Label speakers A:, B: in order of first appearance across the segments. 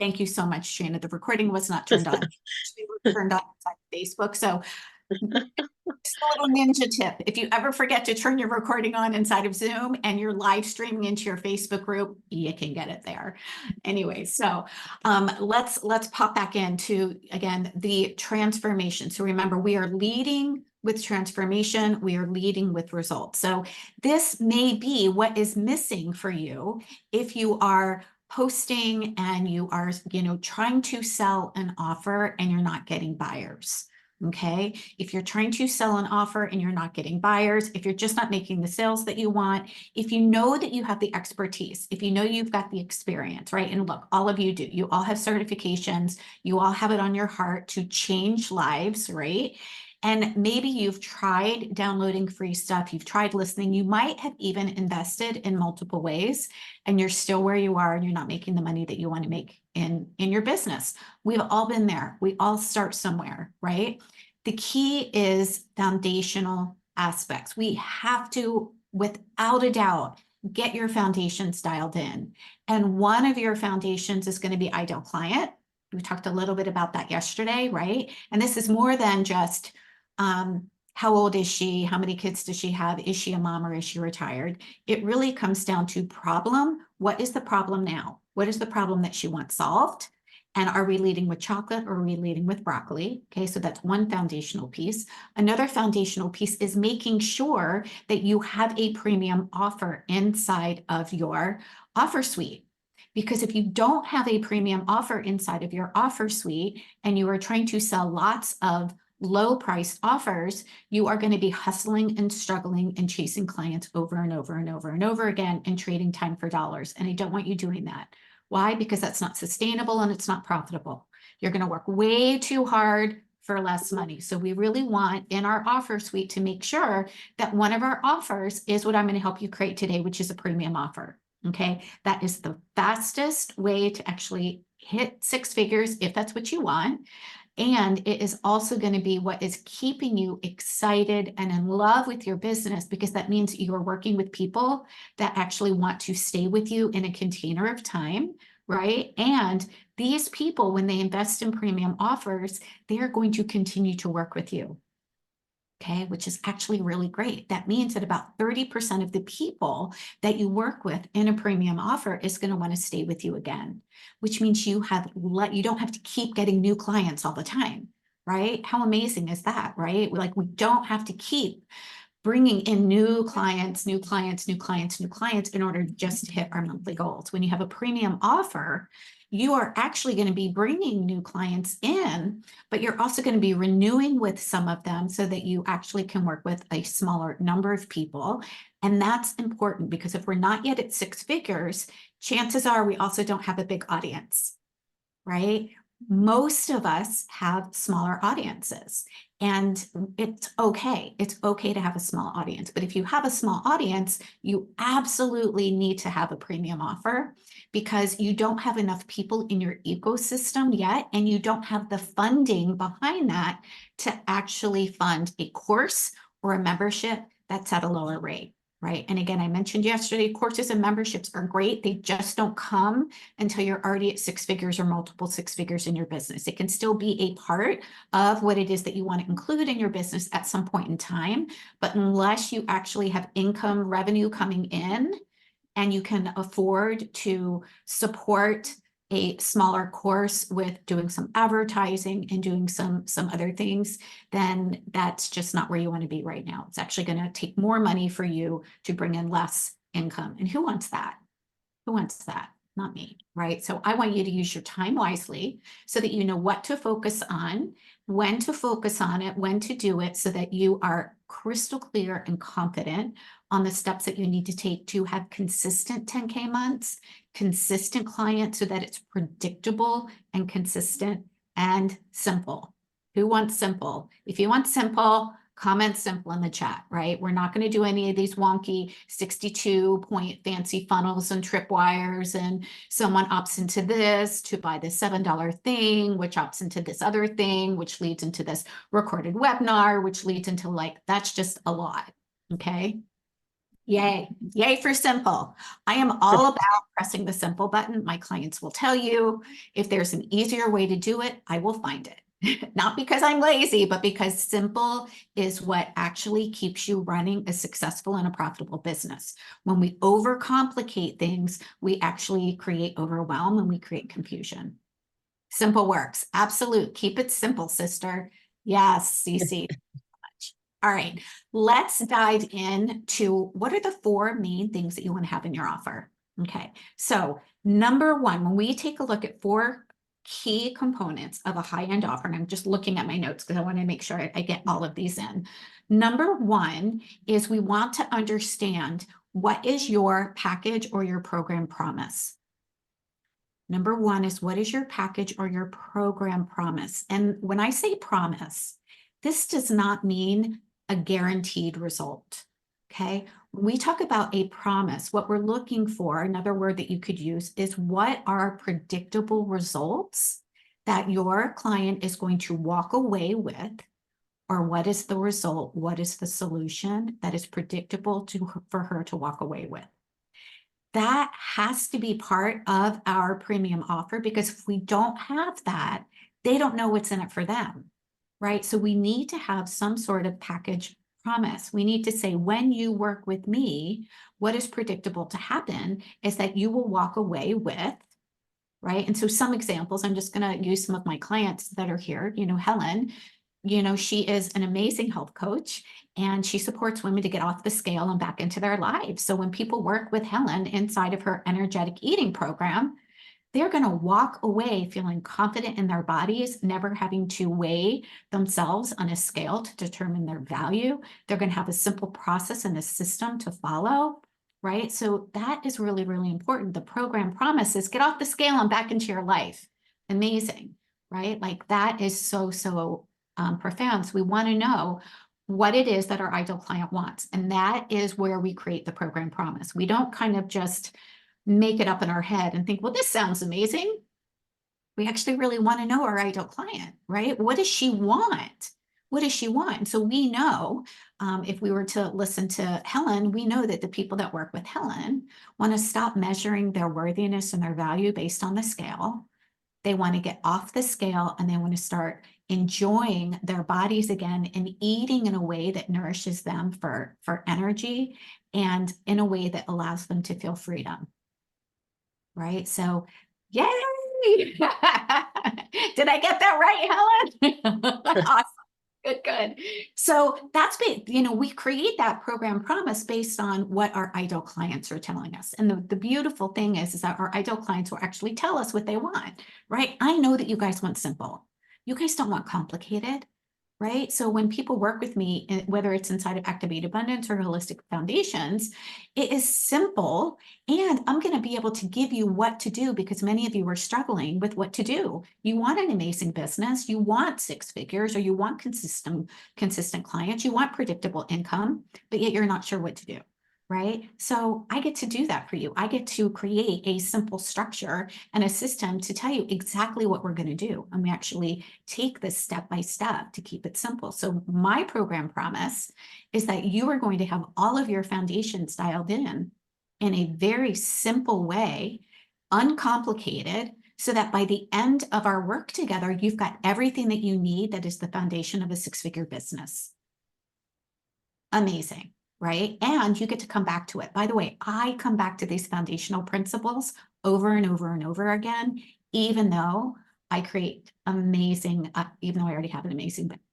A: Thank you so much, Shana. The recording was not turned on. We were turned on inside Facebook. So just a little ninja tip. If you ever forget to turn your recording on inside of Zoom and you're live streaming into your Facebook group, you can get it there. Anyway, so let's pop back into, again, the transformation. So remember, we are leading with transformation. We are leading with results. So this may be what is missing for you if you are posting and you are, trying to sell an offer and you're not getting buyers. Okay. If you're trying to sell an offer and you're not getting buyers, if you're just not making the sales that you want, if you know that you have the expertise, if you know you've got the experience, right? And look, all of you do, you all have certifications, you all have it on your heart to change lives, right? And maybe you've tried downloading free stuff, you've tried listening, you might have even invested in multiple ways, and you're still where you are and you're not making the money that you want to make in your business. We've all been there. We all start somewhere, right? The key is foundational aspects. We have to, without a doubt, get your foundations dialed in. And one of your foundations is going to be ideal client. We talked a little bit about that yesterday, right? And this is more than just how old is she? How many kids does she have? Is she a mom or is she retired? It really comes down to problem. What is the problem now? What is the problem that she wants solved? And are we leading with chocolate or are we leading with broccoli? Okay, so that's one foundational piece. Another foundational piece is making sure that you have a premium offer inside of your offer suite. Because if you don't have a premium offer inside of your offer suite and you are trying to sell lots of low-priced offers, you are going to be hustling and struggling and chasing clients over and over and over and over again and trading time for dollars. And I don't want you doing that. Why? Because that's not sustainable and it's not profitable. You're going to work way too hard for less money. So we really want in our offer suite to make sure that one of our offers is what I'm going to help you create today, which is a premium offer. Okay. That is the fastest way to actually hit six figures if that's what you want. And it is also going to be what is keeping you excited and in love with your business, because that means you are working with people that actually want to stay with you in a container of time, right? And these people, when they invest in premium offers, they are going to continue to work with you. Okay, which is actually really great. That means that about 30% of the people that you work with in a premium offer is going to want to stay with you again, which means you don't have to keep getting new clients all the time, right? How amazing is that, right? Like we don't have to keep bringing in new clients in order just to hit our monthly goals. When you have a premium offer, you are actually going to be bringing new clients in, but you're also going to be renewing with some of them so that you actually can work with a smaller number of people. And that's important because if we're not yet at six figures, chances are we also don't have a big audience, right? Most of us have smaller audiences, and it's okay. It's okay to have a small audience. But if you have a small audience, you absolutely need to have a premium offer because you don't have enough people in your ecosystem yet, and you don't have the funding behind that to actually fund a course or a membership that's at a lower rate. Right. And again, I mentioned yesterday, courses and memberships are great. They just don't come until you're already at six figures or multiple six figures in your business. It can still be a part of what it is that you want to include in your business at some point in time. But unless you actually have income revenue coming in and you can afford to support a smaller course with doing some advertising and doing some other things, then that's just not where you want to be right now. It's actually going to take more money for you to bring in less income. And who wants that? Who wants that? Not me, right? So I want you to use your time wisely so that you know what to focus on, when to focus on it, when to do it, so that you are crystal clear and confident on the steps that you need to take to have consistent 10K months, consistent clients so that it's predictable and consistent and simple. Who wants simple? If you want simple, comment simple in the chat, right? We're not going to do any of these wonky 62-point fancy funnels and tripwires, and someone opts into this to buy this $7 thing, which opts into this other thing, which leads into this recorded webinar, which leads into that's just a lot, okay? Yay. Yay for simple. I am all about pressing the simple button. My clients will tell you if there's an easier way to do it, I will find it. Not because I'm lazy, but because simple is what actually keeps you running a successful and a profitable business. When we overcomplicate things, we actually create overwhelm and we create confusion. Simple works. Absolute. Keep it simple, sister. Yes, CC. All right, let's dive into what are the 4 main things that you want to have in your offer. Okay, so number 1, when we take a look at 4 key components of a high-end offer, and I'm just looking at my notes because I want to make sure I get all of these in. Number 1 is we want to understand what is your package or your program promise. Number 1 is what is your package or your program promise? And when I say promise, this does not mean a guaranteed result. Okay. When we talk about a promise, what we're looking for, another word that you could use is what are predictable results that your client is going to walk away with, or what is the result? What is the solution that is predictable for her to walk away with? That has to be part of our premium offer, because if we don't have that, they don't know what's in it for them, right? So we need to have some sort of package promise. We need to say, when you work with me, what is predictable to happen is that you will walk away with, right? And so some examples, I'm just going to use some of my clients that are here. Helen, she is an amazing health coach, and she supports women to get off the scale and back into their lives. So when people work with Helen inside of her energetic eating program, they're going to walk away feeling confident in their bodies, never having to weigh themselves on a scale to determine their value. They're going to have a simple process and a system to follow, right? So that is really, really important. The program promises get off the scale and back into your life. Amazing, right? Like that is so, so profound. So we want to know what it is that our ideal client wants. And that is where we create the program promise. We don't kind of just make it up in our head and think, well, this sounds amazing. We actually really want to know our ideal client, right? What does she want? What does she want? So we know, if we were to listen to Helen, we know that the people that work with Helen want to stop measuring their worthiness and their value based on the scale. They want to get off the scale and they want to start enjoying their bodies again and eating in a way that nourishes them for energy and in a way that allows them to feel freedom. Right? So, yay! Did I get that right, Helen? Awesome. Good, good. So that's big. We create that program promise based on what our ideal clients are telling us. And the beautiful thing is that our ideal clients will actually tell us what they want, right? I know that you guys want simple. You guys don't want complicated, right? So when people work with me, whether it's inside of Activate Abundance or Holistic Foundations, it is simple, and I'm going to be able to give you what to do, because many of you are struggling with what to do. You want an amazing business, you want 6 figures, or you want consistent clients, you want predictable income, but yet you're not sure what to do. Right? So I get to do that for you. I get to create a simple structure and a system to tell you exactly what we're going to do. And we actually take this step by step to keep it simple. So my program promise is that you are going to have all of your foundations dialed in a very simple way, uncomplicated, so that by the end of our work together, you've got everything that you need that is the foundation of a 6-figure business. Amazing. Right? And you get to come back to it. By the way, I come back to these foundational principles over and over and over again, even though I create amazing, even though I already have an amazing business.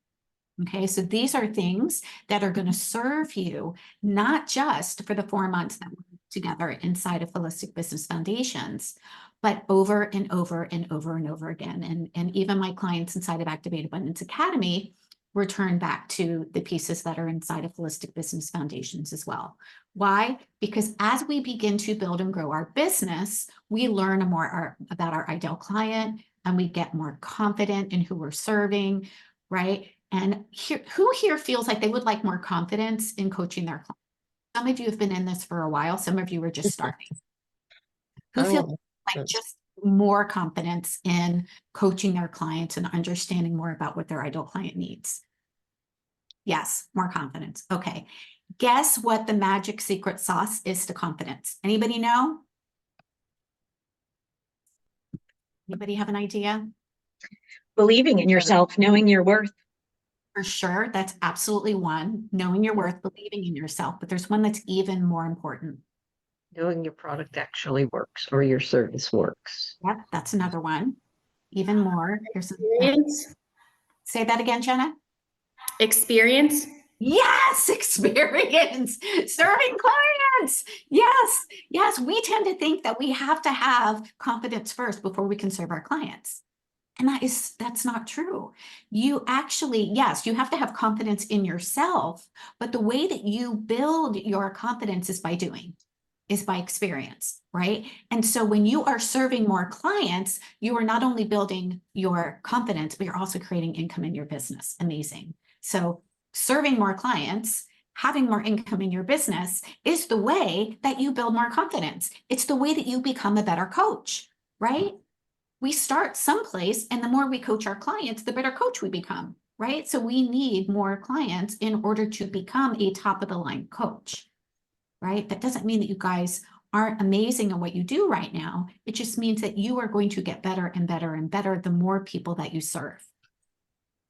A: Okay, so these are things that are going to serve you, not just for the 4 months that we're together inside of Holistic Business Foundations, but over and over and over and over again. And even my clients inside of Activate Abundance Academy return back to the pieces that are inside of Holistic Business Foundations as well. Why? Because as we begin to build and grow our business, we learn more about our ideal client, and we get more confident in who we're serving, right? And who here feels like they would like more confidence in coaching their clients? Some of you have been in this for a while. Some of you are just starting. Who feels like just more confidence in coaching their clients and understanding more about what their ideal client needs? Yes, more confidence. Okay. Guess what the magic secret sauce is to confidence? Anybody know? Anybody have an idea?
B: Believing in yourself, knowing your worth.
A: For sure, that's absolutely one. Knowing your worth, believing in yourself, but there's one that's even more important.
C: Knowing your product actually works or your service works.
A: Yep, that's another one. Even more. Here's
D: Experience.
A: Say that again, Jenna.
D: Experience.
A: Yes, experience serving clients. Yes, yes. We tend to think that we have to have confidence first before we can serve our clients. And that's not true. You actually, yes, you have to have confidence in yourself, but the way that you build your confidence is by doing, is by experience, right? And so when you are serving more clients, you are not only building your confidence, but you're also creating income in your business. Amazing. So serving more clients, having more income in your business is the way that you build more confidence. It's the way that you become a better coach, right? We start someplace, and the more we coach our clients, the better coach we become, right? So we need more clients in order to become a top of the line coach, right? That doesn't mean that you guys aren't amazing at what you do right now. It just means that you are going to get better and better and better the more people that you serve,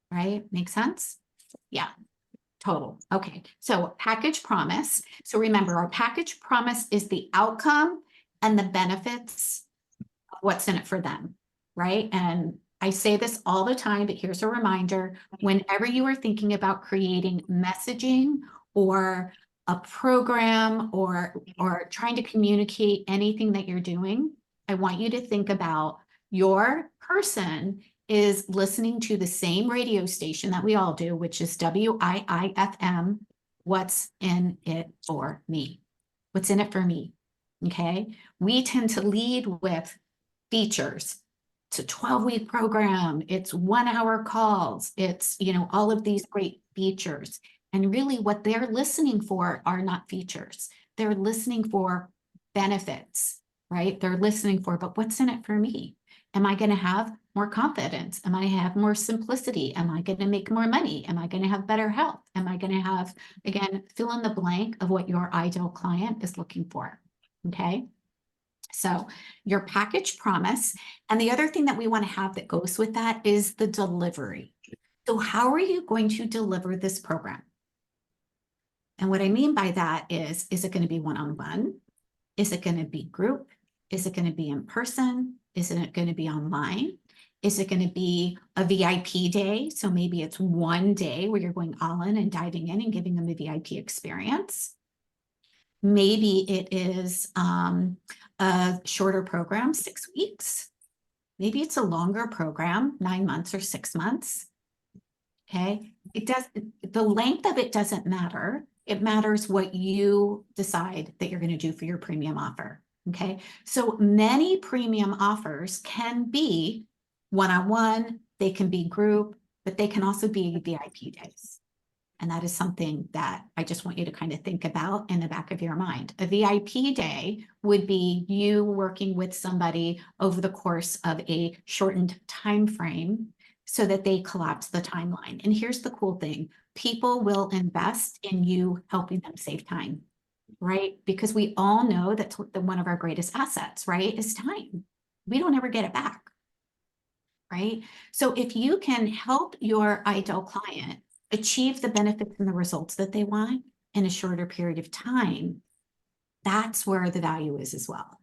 A: right? Make sense? Yeah. Total. Okay. So package promise. So remember, our package promise is the outcome and the benefits of what's in it for them, right? And I say this all the time, but here's a reminder. Whenever you are thinking about creating messaging or a program or trying to communicate anything that you're doing, I want you to think about your person is listening to the same radio station that we all do, which is WIIFM. What's in it for me? What's in it for me? Okay. We tend to lead with features. It's a 12-week program. It's 1-hour calls. It's, all of these great features. And really what they're listening for are not features. They're listening for benefits, right? They're listening for, but what's in it for me? Am I going to have more confidence? Am I going to have more simplicity? Am I going to make more money? Am I going to have better health? Am I going to have, again, fill in the blank of what your ideal client is looking for? Okay. So your package promise. And the other thing that we want to have that goes with that is the delivery. So how are you going to deliver this program? And what I mean by that is it going to be one-on-one? Is it going to be group? Is it going to be in person? Is it going to be online? Is it going to be a VIP day? So maybe it's one day where you're going all in and diving in and giving them the VIP experience. Maybe it is a shorter program, 6 weeks. Maybe it's a longer program, 9 months or 6 months. Okay, the length of it doesn't matter. It matters what you decide that you're going to do for your premium offer. Okay, so many premium offers can be one-on-one, they can be group, but they can also be VIP days. And that is something that I just want you to kind of think about in the back of your mind. A VIP day would be you working with somebody over the course of a shortened time frame so that they collapse the timeline. And here's the cool thing. People will invest in you helping them save time, right? Because we all know that one of our greatest assets, right, is time. We don't ever get it back, right? So if you can help your ideal client achieve the benefits and the results that they want in a shorter period of time, that's where the value is as well.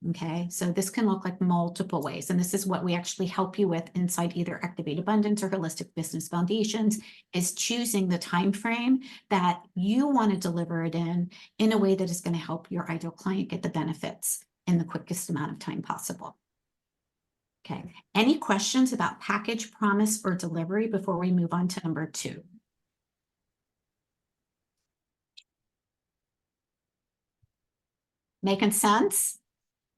A: Okay, so this can look like multiple ways, and this is what we actually help you with inside either Activate Abundance or Holistic Business Foundations, is choosing the time frame that you want to deliver it in a way that is going to help your ideal client get the benefits in the quickest amount of time possible. Okay, any questions about package, promise, or delivery before we move on to number 2? Making sense?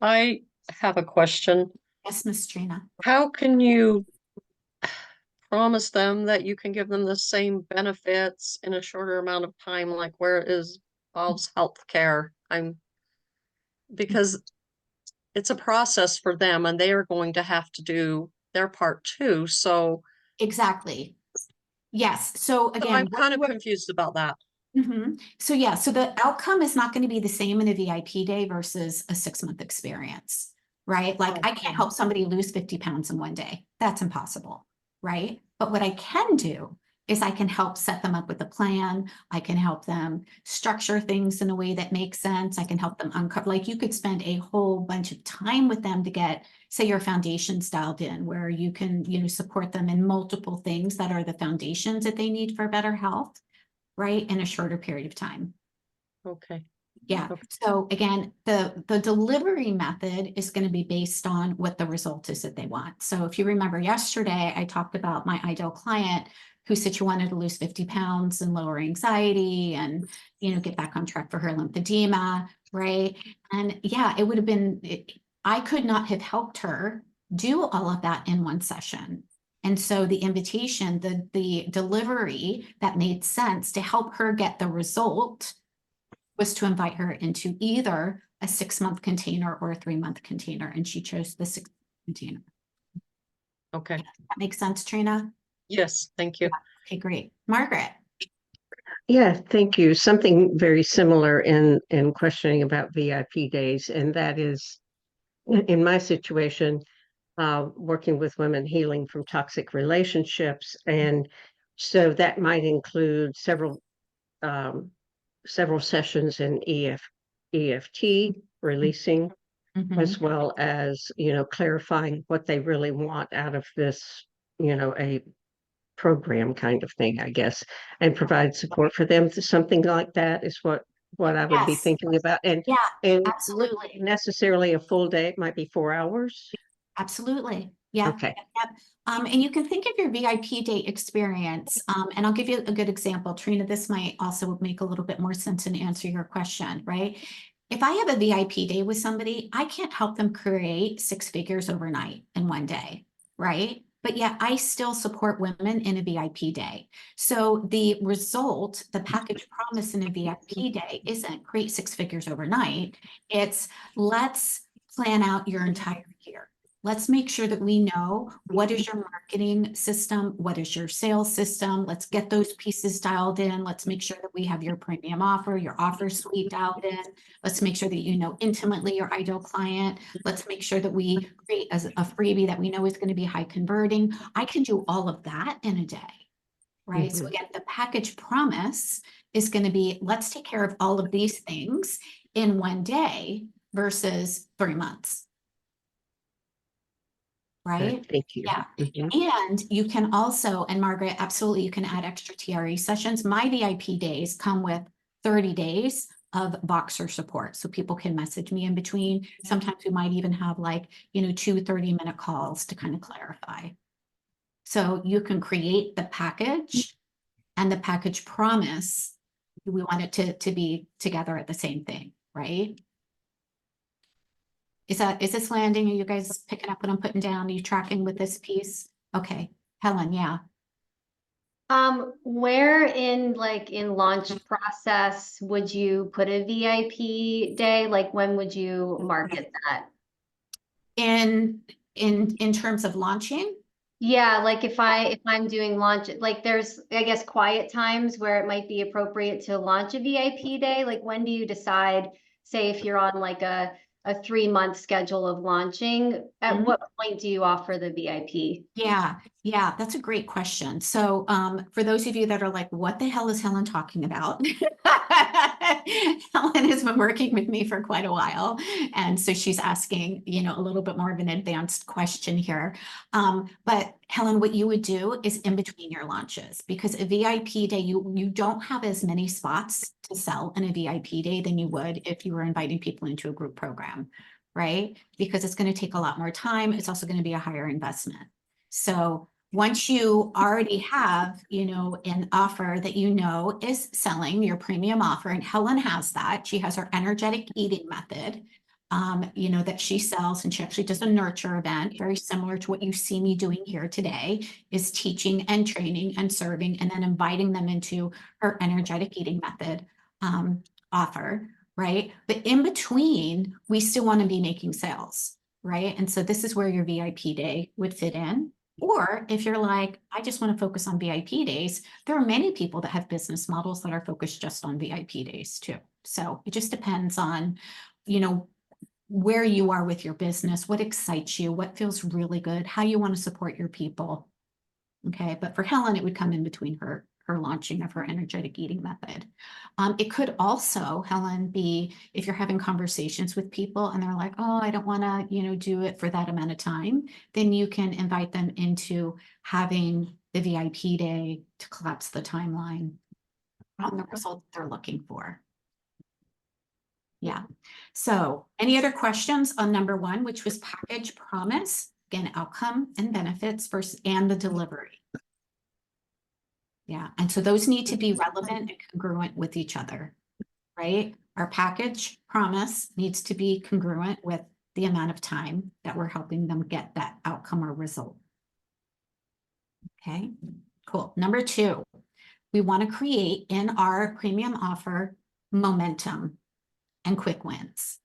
E: I have a question.
A: Yes, Miss Trina.
E: How can you promise them that you can give them the same benefits in a shorter amount of time, like where it is involves healthcare? Because it's a process for them and they are going to have to do their part too. So
A: Exactly. Yes. So again,
E: I'm kind of confused about that.
A: So yeah, so the outcome is not going to be the same in a VIP day versus a 6-month experience, right? Like I can't help somebody lose 50 pounds in one day. That's impossible, right? But what I can do is I can help set them up with a plan. I can help them structure things in a way that makes sense. I can help them uncover, like you could spend a whole bunch of time with them to get, say, your foundations dialed in, where you can, support them in multiple things that are the foundations that they need for better health, right? In a shorter period of time.
E: Okay.
A: Yeah.
E: Okay.
A: So again, the delivery method is going to be based on what the result is that they want. So if you remember yesterday, I talked about my ideal client who said she wanted to lose 50 pounds and lower anxiety and, get back on track for her lymphedema, right? And yeah, it would have been, I could not have helped her do all of that in one session. And so the invitation, the delivery that made sense to help her get the result was to invite her into either a 6-month container or a 3-month container. And she chose the 6 container.
E: Okay.
A: That makes sense, Trina?
E: Yes, thank you.
A: Okay, great. Margaret.
C: Yeah, thank you. Something very similar in questioning about VIP days, and that is in my situation, working with women healing from toxic relationships. And so that might include several sessions in EFT, releasing, as well as, clarifying what they really want out of this, a program kind of thing, I guess, and provide support for them. Something like that is what I would be
A: Yes.
C: thinking about. And
A: Yeah,
C: not
A: absolutely.
C: necessarily a full day. It might be 4 hours.
A: Absolutely. Yeah.
C: Okay.
A: Yep. And you can think of your VIP day experience. And I'll give you a good example. Trina, this might also make a little bit more sense and answer your question, right? If I have a VIP day with somebody, I can't help them create 6 figures overnight in one day, right? But yet I still support women in a VIP day. So the result, the package promise in a VIP day isn't create 6 figures overnight. It's let's plan out your entire year. Let's make sure that we know what is your marketing system, what is your sales system. Let's get those pieces dialed in. Let's make sure that we have your premium offer, your offer suite dialed in. Let's make sure that you know intimately your ideal client. Let's make sure that we create as a freebie that we know is going to be high converting. I can do all of that in a day, right? So again, the package promise is going to be, let's take care of all of these things in one day versus 3 months. Right?
C: Thank you.
A: Yeah. And you can also, and Margaret, absolutely, you can add extra TRE sessions. My VIP days come with 30 days of Voxer support. So people can message me in between. Sometimes we might even have 2 30-minute calls to kind of clarify. So you can create the package and the package promise. We want it to be together at the same thing, right? Is this landing? Are you guys picking up what I'm putting down? Are you tracking with this piece? Okay, Helen, yeah.
F: Where in launch process would you put a VIP day? Like when would you market that?
A: In terms of launching?
F: Yeah, like if I'm doing launch, there's, I guess, quiet times where it might be appropriate to launch a VIP day. Like when do you decide, say if you're on a 3-month schedule of launching, at what point do you offer the VIP?
A: Yeah, that's a great question. So for those of you that are like, what the hell is Helen talking about? Helen has been working with me for quite a while. And so she's asking, a little bit more of an advanced question here. But Helen, what you would do is in between your launches, because a VIP day, you don't have as many spots to sell in a VIP day than you would if you were inviting people into a group program, right? Because it's going to take a lot more time. It's also going to be a higher investment. So once you already have, an offer that is selling your premium offer, and Helen has that, she has her energetic eating method, that she sells, and she actually does a nurture event, very similar to what you see me doing here today, is teaching and training and serving, and then inviting them into her energetic eating method offer, right? But in between, we still want to be making sales, right? And so this is where your VIP day would fit in. Or if you're like, I just want to focus on VIP days, there are many people that have business models that are focused just on VIP days too. So it just depends on, you know, where you are with your business, what excites you, what feels really good, how you want to support your people. Okay, but for Helen, it would come in between her launching of her energetic eating method. It could also, Helen, be if you're having conversations with people and they're like, oh, I don't want to, you know, do it for that amount of time, then you can invite them into having the VIP day to collapse the timeline on the result they're looking for. Yeah. So any other questions on number 1, which was package promise, again, outcome and benefits versus and the delivery. Yeah. And so those need to be relevant and congruent with each other, right? Our package promise needs to be congruent with the amount of time that we're helping them get that outcome or result. Okay, cool. Number 2, we want to create in our premium offer momentum and quick wins.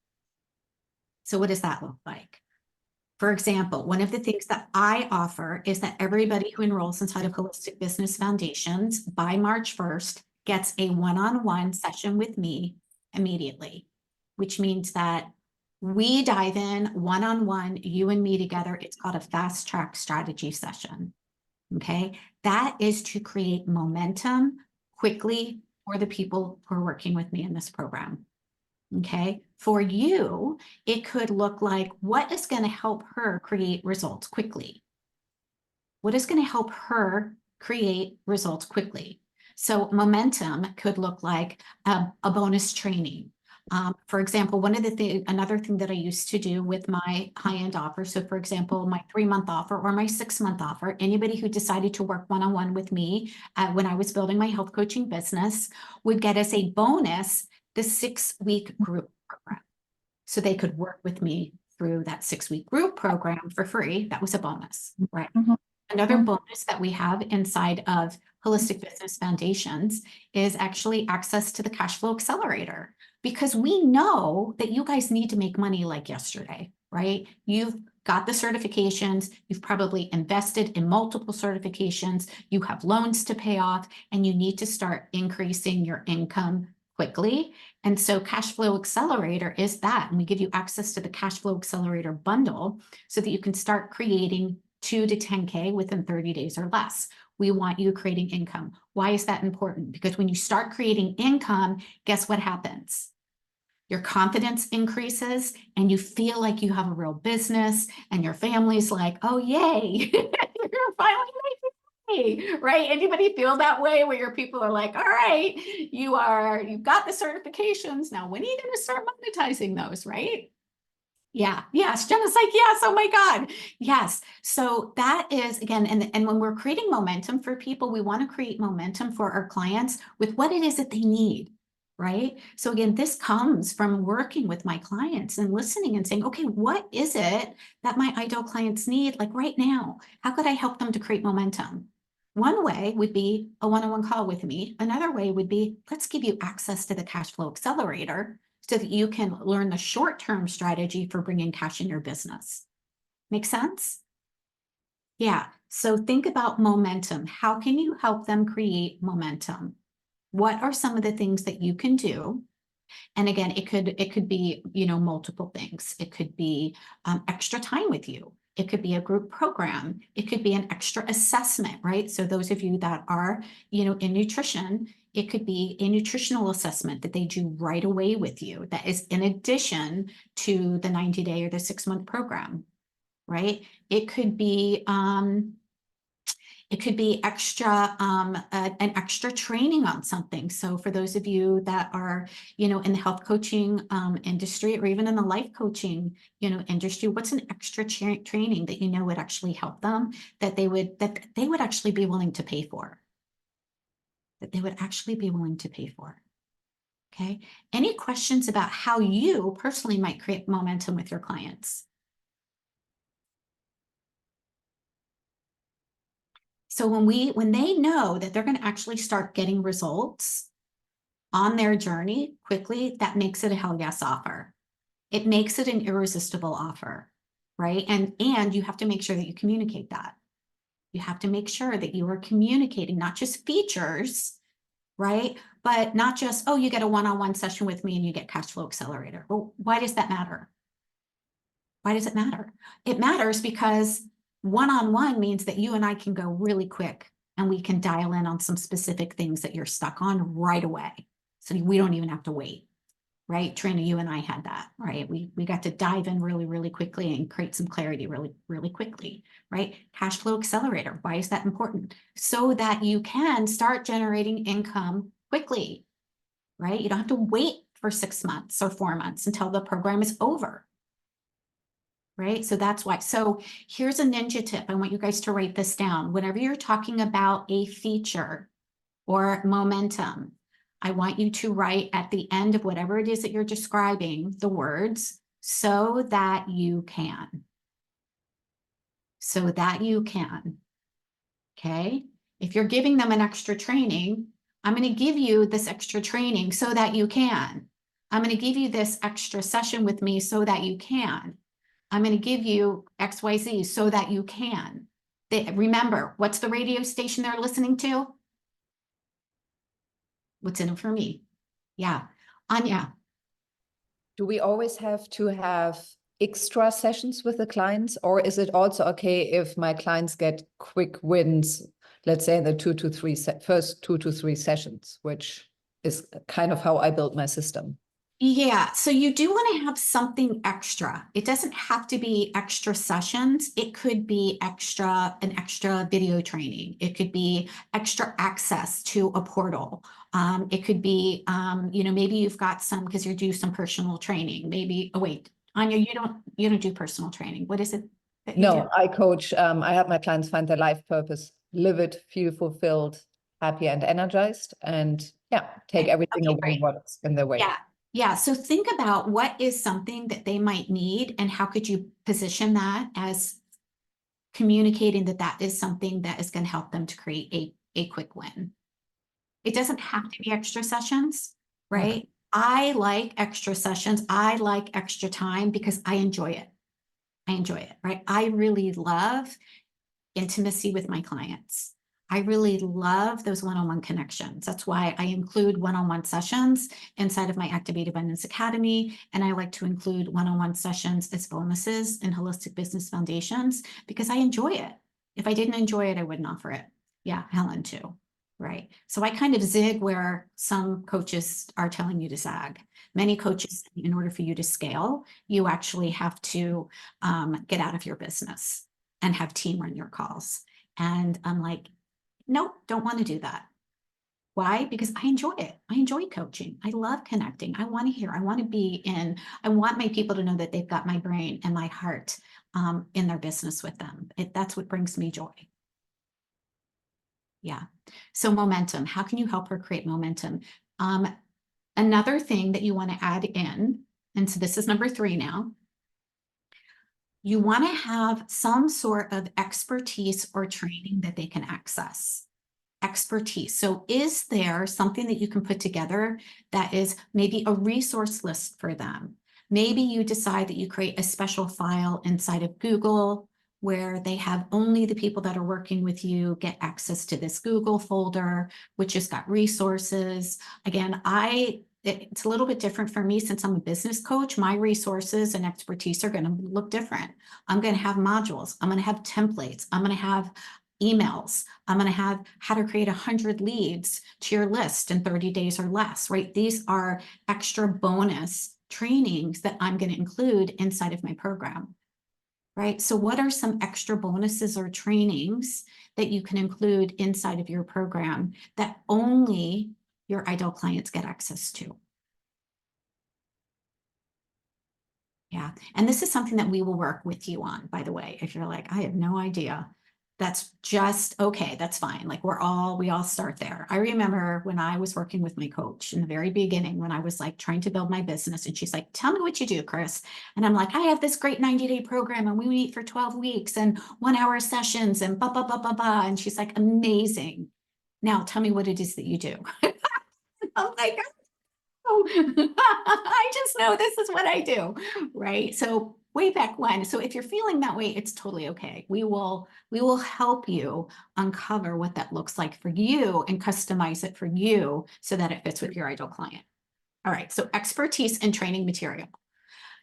A: So what does that look like? For example, one of the things that I offer is that everybody who enrolls inside of Holistic Business Foundations by March 1st gets a one-on-one session with me immediately, which means that we dive in one-on-one, you and me together. It's called a fast track strategy session. Okay, that is to create momentum quickly for the people who are working with me in this program. Okay, for you, it could look like what is going to help her create results quickly? What is going to help her create results quickly? So momentum could look like a bonus training. For example, another thing that I used to do with my high-end offer. So for example, my 3-month offer or my 6-month offer, anybody who decided to work one-on-one with me when I was building my health coaching business would get as a bonus the 6-week group program. So they could work with me through that 6-week group program for free. That was a bonus, right? Another bonus that we have inside of Holistic Business Foundations is actually access to the Cash Flow Accelerator, because we know that you guys need to make money like yesterday, right? You've got the certifications, you've probably invested in multiple certifications, you have loans to pay off, and you need to start increasing your income quickly. And so Cash Flow Accelerator is that, and we give you access to the Cash Flow Accelerator bundle so that you can start creating 2 to 10K within 30 days or less. We want you creating income. Why is that important? Because when you start creating income, guess what happens? Your confidence increases and you feel like you have a real business and your family's like, oh, yay, you're finally making money, right? Anybody feel that way where your people are like, all right, you've got the certifications. Now, when are you going to start monetizing those, right? Yeah. Yes. Jenna's like, yes. Oh my God. Yes. So that is again, and when we're creating momentum for people, we want to create momentum for our clients with what it is that they need. Right. So again, this comes from working with my clients and listening and saying, okay, what is it that my ideal clients need? Like right now, how could I help them to create momentum? One way would be a one-on-one call with me. Another way would be, let's give you access to the Cash Flow Accelerator so that you can learn the short-term strategy for bringing cash in your business. Make sense? Yeah. So think about momentum. How can you help them create momentum? What are some of the things that you can do? And again, it could be, you know, multiple things. It could be extra time with you. It could be a group program. It could be an extra assessment, right? So those of you that are, you know, in nutrition, it could be a nutritional assessment that they do right away with you. That is in addition to the 90-day or the 6-month program, right? It could be extra, an extra training on something. So for those of you that are, you know, in the health coaching industry, or even in the life coaching, you know, industry, what's an extra training that you know would actually help them, that they would actually be willing to pay for? That they would actually be willing to pay for. Okay. Any questions about how you personally might create momentum with your clients? So when they know that they're going to actually start getting results on their journey quickly, that makes it a hell yes offer. It makes it an irresistible offer, right? And you have to make sure that you communicate that. You have to make sure that you are communicating not just features, right? But not just, oh, you get a one-on-one session with me and you get Cash Flow Accelerator. Well, why does that matter? Why does it matter? It matters because one-on-one means that you and I can go really quick and we can dial in on some specific things that you're stuck on right away. So we don't even have to wait, right? Trina, you and I had that, right? We got to dive in really, really quickly and create some clarity really, really quickly, right? Cash Flow Accelerator, why is that important? So that you can start generating income quickly, right? You don't have to wait for 6 months or 4 months until the program is over. Right? So that's why. So here's a ninja tip. I want you guys to write this down. Whenever you're talking about a feature or momentum, I want you to write at the end of whatever it is that you're describing the words, so that you can. So that you can. Okay? If you're giving them an extra training, I'm going to give you this extra training so that you can. I'm going to give you this extra session with me so that you can. I'm going to give you XYZ so that you can. Remember, what's the radio station they're listening to? What's in it for me? Yeah. Anya.
G: Do we always have to have extra sessions with the clients, or is it also okay if my clients get quick wins, let's say in the first 2 to 3 sessions, which is kind of how I build my system?
A: Yeah, so you do want to have something extra. It doesn't have to be extra sessions. It could be an extra video training. It could be extra access to a portal. It could be, maybe you've got some, because you do some personal training. Maybe, oh wait, Anya, you don't do personal training. What is it that you do?
G: No, I coach. I help my clients find their life purpose, live it, feel fulfilled, happy and energized, and take everything
A: Okay,
G: away
A: great.
G: what's in their way.
A: Yeah. Yeah. So think about what is something that they might need and how could you position that as communicating that is something that is going to help them to create a quick win. It doesn't have to be extra sessions, right?
G: Okay.
A: I like extra sessions. I like extra time because I enjoy it. I enjoy it, right? I really love intimacy with my clients. I really love those one-on-one connections. That's why I include one-on-one sessions inside of my Activate Abundance Academy. And I like to include one-on-one sessions as bonuses in Holistic Business Foundations because I enjoy it. If I didn't enjoy it, I wouldn't offer it. Yeah, Helen too, right? So I kind of zig where some coaches are telling you to zag. Many coaches, in order for you to scale, you actually have to get out of your business and have team run your calls. And I'm like, nope, don't want to do that. Why? Because I enjoy it. I enjoy coaching. I love connecting. I want to hear. I want to be in. I want my people to know that they've got my brain and my heart in their business with them. That's what brings me joy. Yeah. So momentum. How can you help her create momentum? Another thing that you want to add in, and so this is number 3 now. You want to have some sort of expertise or training that they can access. Expertise. So is there something that you can put together that is maybe a resource list for them? Maybe you decide that you create a special file inside of Google where they have only the people that are working with you get access to this Google folder, which has got resources. Again, it's a little bit different for me since I'm a business coach. My resources and expertise are going to look different. I'm going to have modules. I'm going to have templates. I'm going to have emails. I'm going to have how to create 100 leads to your list in 30 days or less, right? These are extra bonus trainings that I'm going to include inside of my program, right? So what are some extra bonuses or trainings that you can include inside of your program that only your ideal clients get access to? Yeah. And this is something that we will work with you on, by the way. If you're like, I have no idea, that's just okay. That's fine. Like we all start there. I remember when I was working with my coach in the very beginning, when I was like trying to build my business and she's like, tell me what you do, Chris. And I'm like, I have this great 90-day program and we meet for 12 weeks and 1-hour sessions and blah, blah, blah, blah, blah. And she's like, amazing. Now tell me what it is that you do. I'm like, oh, I just know this is what I do, right? So way back when. So if you're feeling that way, it's totally okay. We will help you uncover what that looks like for you and customize it for you so that it fits with your ideal client. All right, so expertise and training material.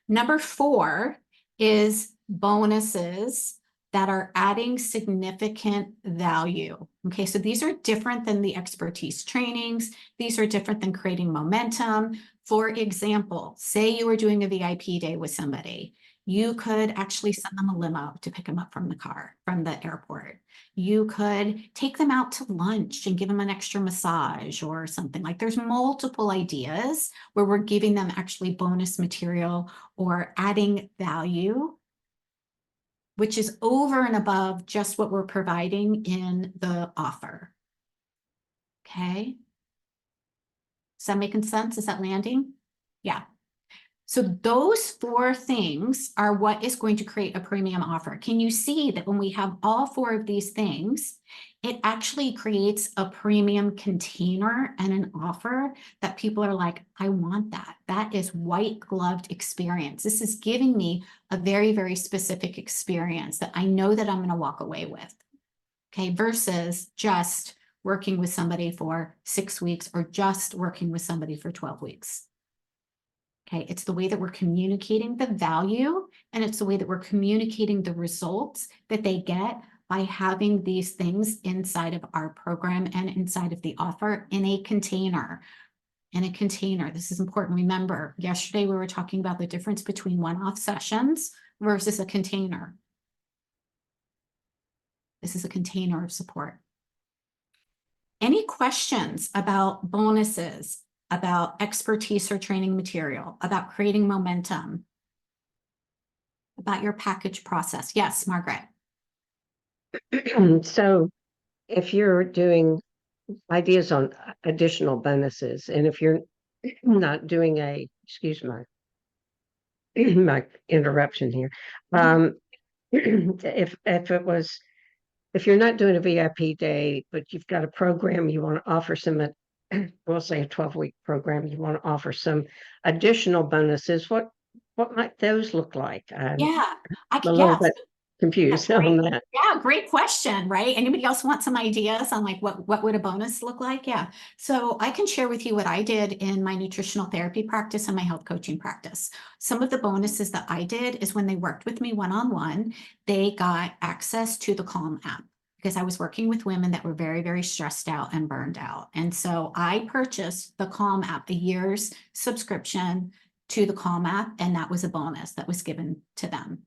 A: Number 4 is bonuses that are adding significant value. Okay, so these are different than the expertise trainings. These are different than creating momentum. For example, say you were doing a VIP day with somebody. You could actually send them a limo to pick them up from the airport. You could take them out to lunch and give them an extra massage or something. Like, there's multiple ideas where we're giving them actually bonus material or adding value, which is over and above just what we're providing in the offer. Okay. Is that making sense? Is that landing? Yeah. So those 4 things are what is going to create a premium offer. Can you see that when we have all 4 of these things, it actually creates a premium container and an offer that people are like, I want that. That is white gloved experience. This is giving me a very, very specific experience that I know that I'm going to walk away with. Okay, versus just working with somebody for 6 weeks or just working with somebody for 12 weeks. Okay, it's the way that we're communicating the value, and it's the way that we're communicating the results that they get by having these things inside of our program and inside of the offer in a container. In a container, this is important. Remember, yesterday we were talking about the difference between one-off sessions versus a container. This is a container of support. Any questions about bonuses, about expertise or training material, about creating momentum, about your package process? Yes, Margaret.
C: So if you're doing ideas on additional bonuses, and if you're not doing excuse my interruption here. If you're not doing a VIP day, but you've got a program you want to offer some, we'll say a 12-week program, you want to offer some additional bonuses, what might those look like? I'm
A: Yeah,
C: a little bit confused on that.
A: Yeah, great question, right? Anybody else want some ideas on like what would a bonus look like? Yeah. So I can share with you what I did in my nutritional therapy practice and my health coaching practice. Some of the bonuses that I did is when they worked with me one-on-one, they got access to the Calm app, because I was working with women that were very, very stressed out and burned out. And so I purchased the Calm app, a year's subscription to the Calm app, and that was a bonus that was given to them.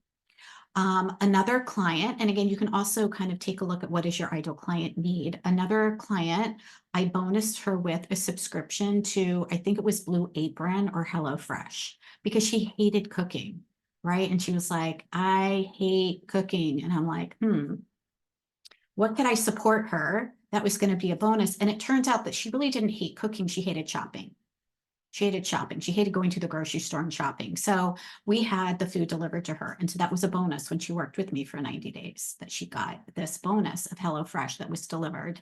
A: Another client, and again, you can also kind of take a look at what does your ideal client need. Another client, I bonused her with a subscription to, I think it was Blue Apron or HelloFresh, because she hated cooking, right? And she was like, I hate cooking. And I'm like, what could I support her that was going to be a bonus? And it turns out that she really didn't hate cooking. She hated shopping. She hated shopping. She hated going to the grocery store and shopping. So we had the food delivered to her. And so that was a bonus when she worked with me for 90 days, that she got this bonus of HelloFresh that was delivered,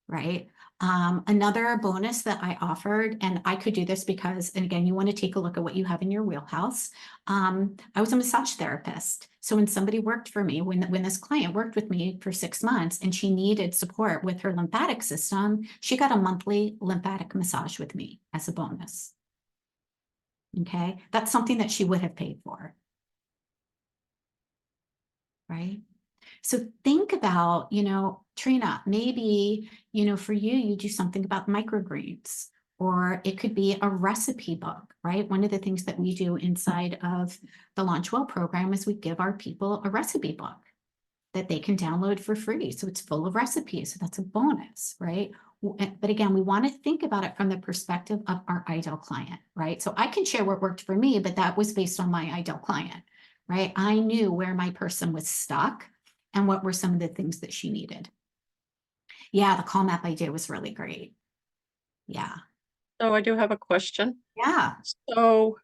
A: right? Another bonus that I offered, and I could do this because, and again, you want to take a look at what you have in your wheelhouse. I was a massage therapist. So when somebody worked for me, when this client worked with me for 6 months and she needed support with her lymphatic system, she got a monthly lymphatic massage with me as a bonus. Okay, that's something that she would have paid for, right? So think about, Trina, maybe, for you do something about microgreens, or it could be a recipe book, right? One of the things that we do inside of the Launch Well program is we give our people a recipe book that they can download for free. So it's full of recipes. So that's a bonus, right? But again, we want to think about it from the perspective of our ideal client, right? So I can share what worked for me, but that was based on my ideal client, right? I knew where my person was stuck and what were some of the things that she needed. Yeah, the Calm app idea was really great. Yeah.
E: So I do have a question.
A: Yeah.
E: So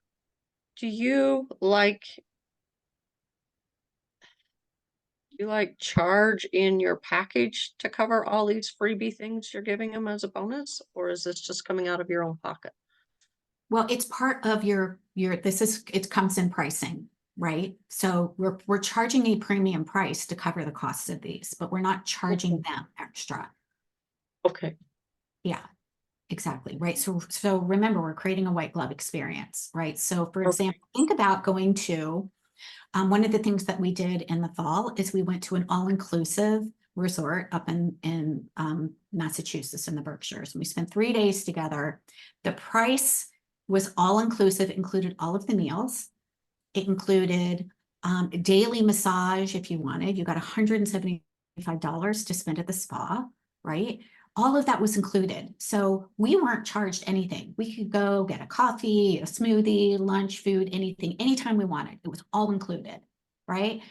E: do you charge in your package to cover all these freebie things you're giving them as a bonus, or is this just coming out of your own pocket?
A: Well, it's part of it comes in pricing. right? So we're charging a premium price to cover the costs of these, but we're not charging them extra.
E: Okay,
A: Yeah, exactly, right? So remember, we're creating a white glove experience, right? So for example, think about going to, one of the things that we did in the fall is we went to an all-inclusive resort up in Massachusetts in the Berkshires. And we spent 3 days together. The price was all-inclusive, included all of the meals. It included daily massage if you wanted. You got $175 to spend at the spa, right? All of that was included. So we weren't charged anything. We could go get a coffee, a smoothie, lunch, food, anything, anytime we wanted. It was all included, right?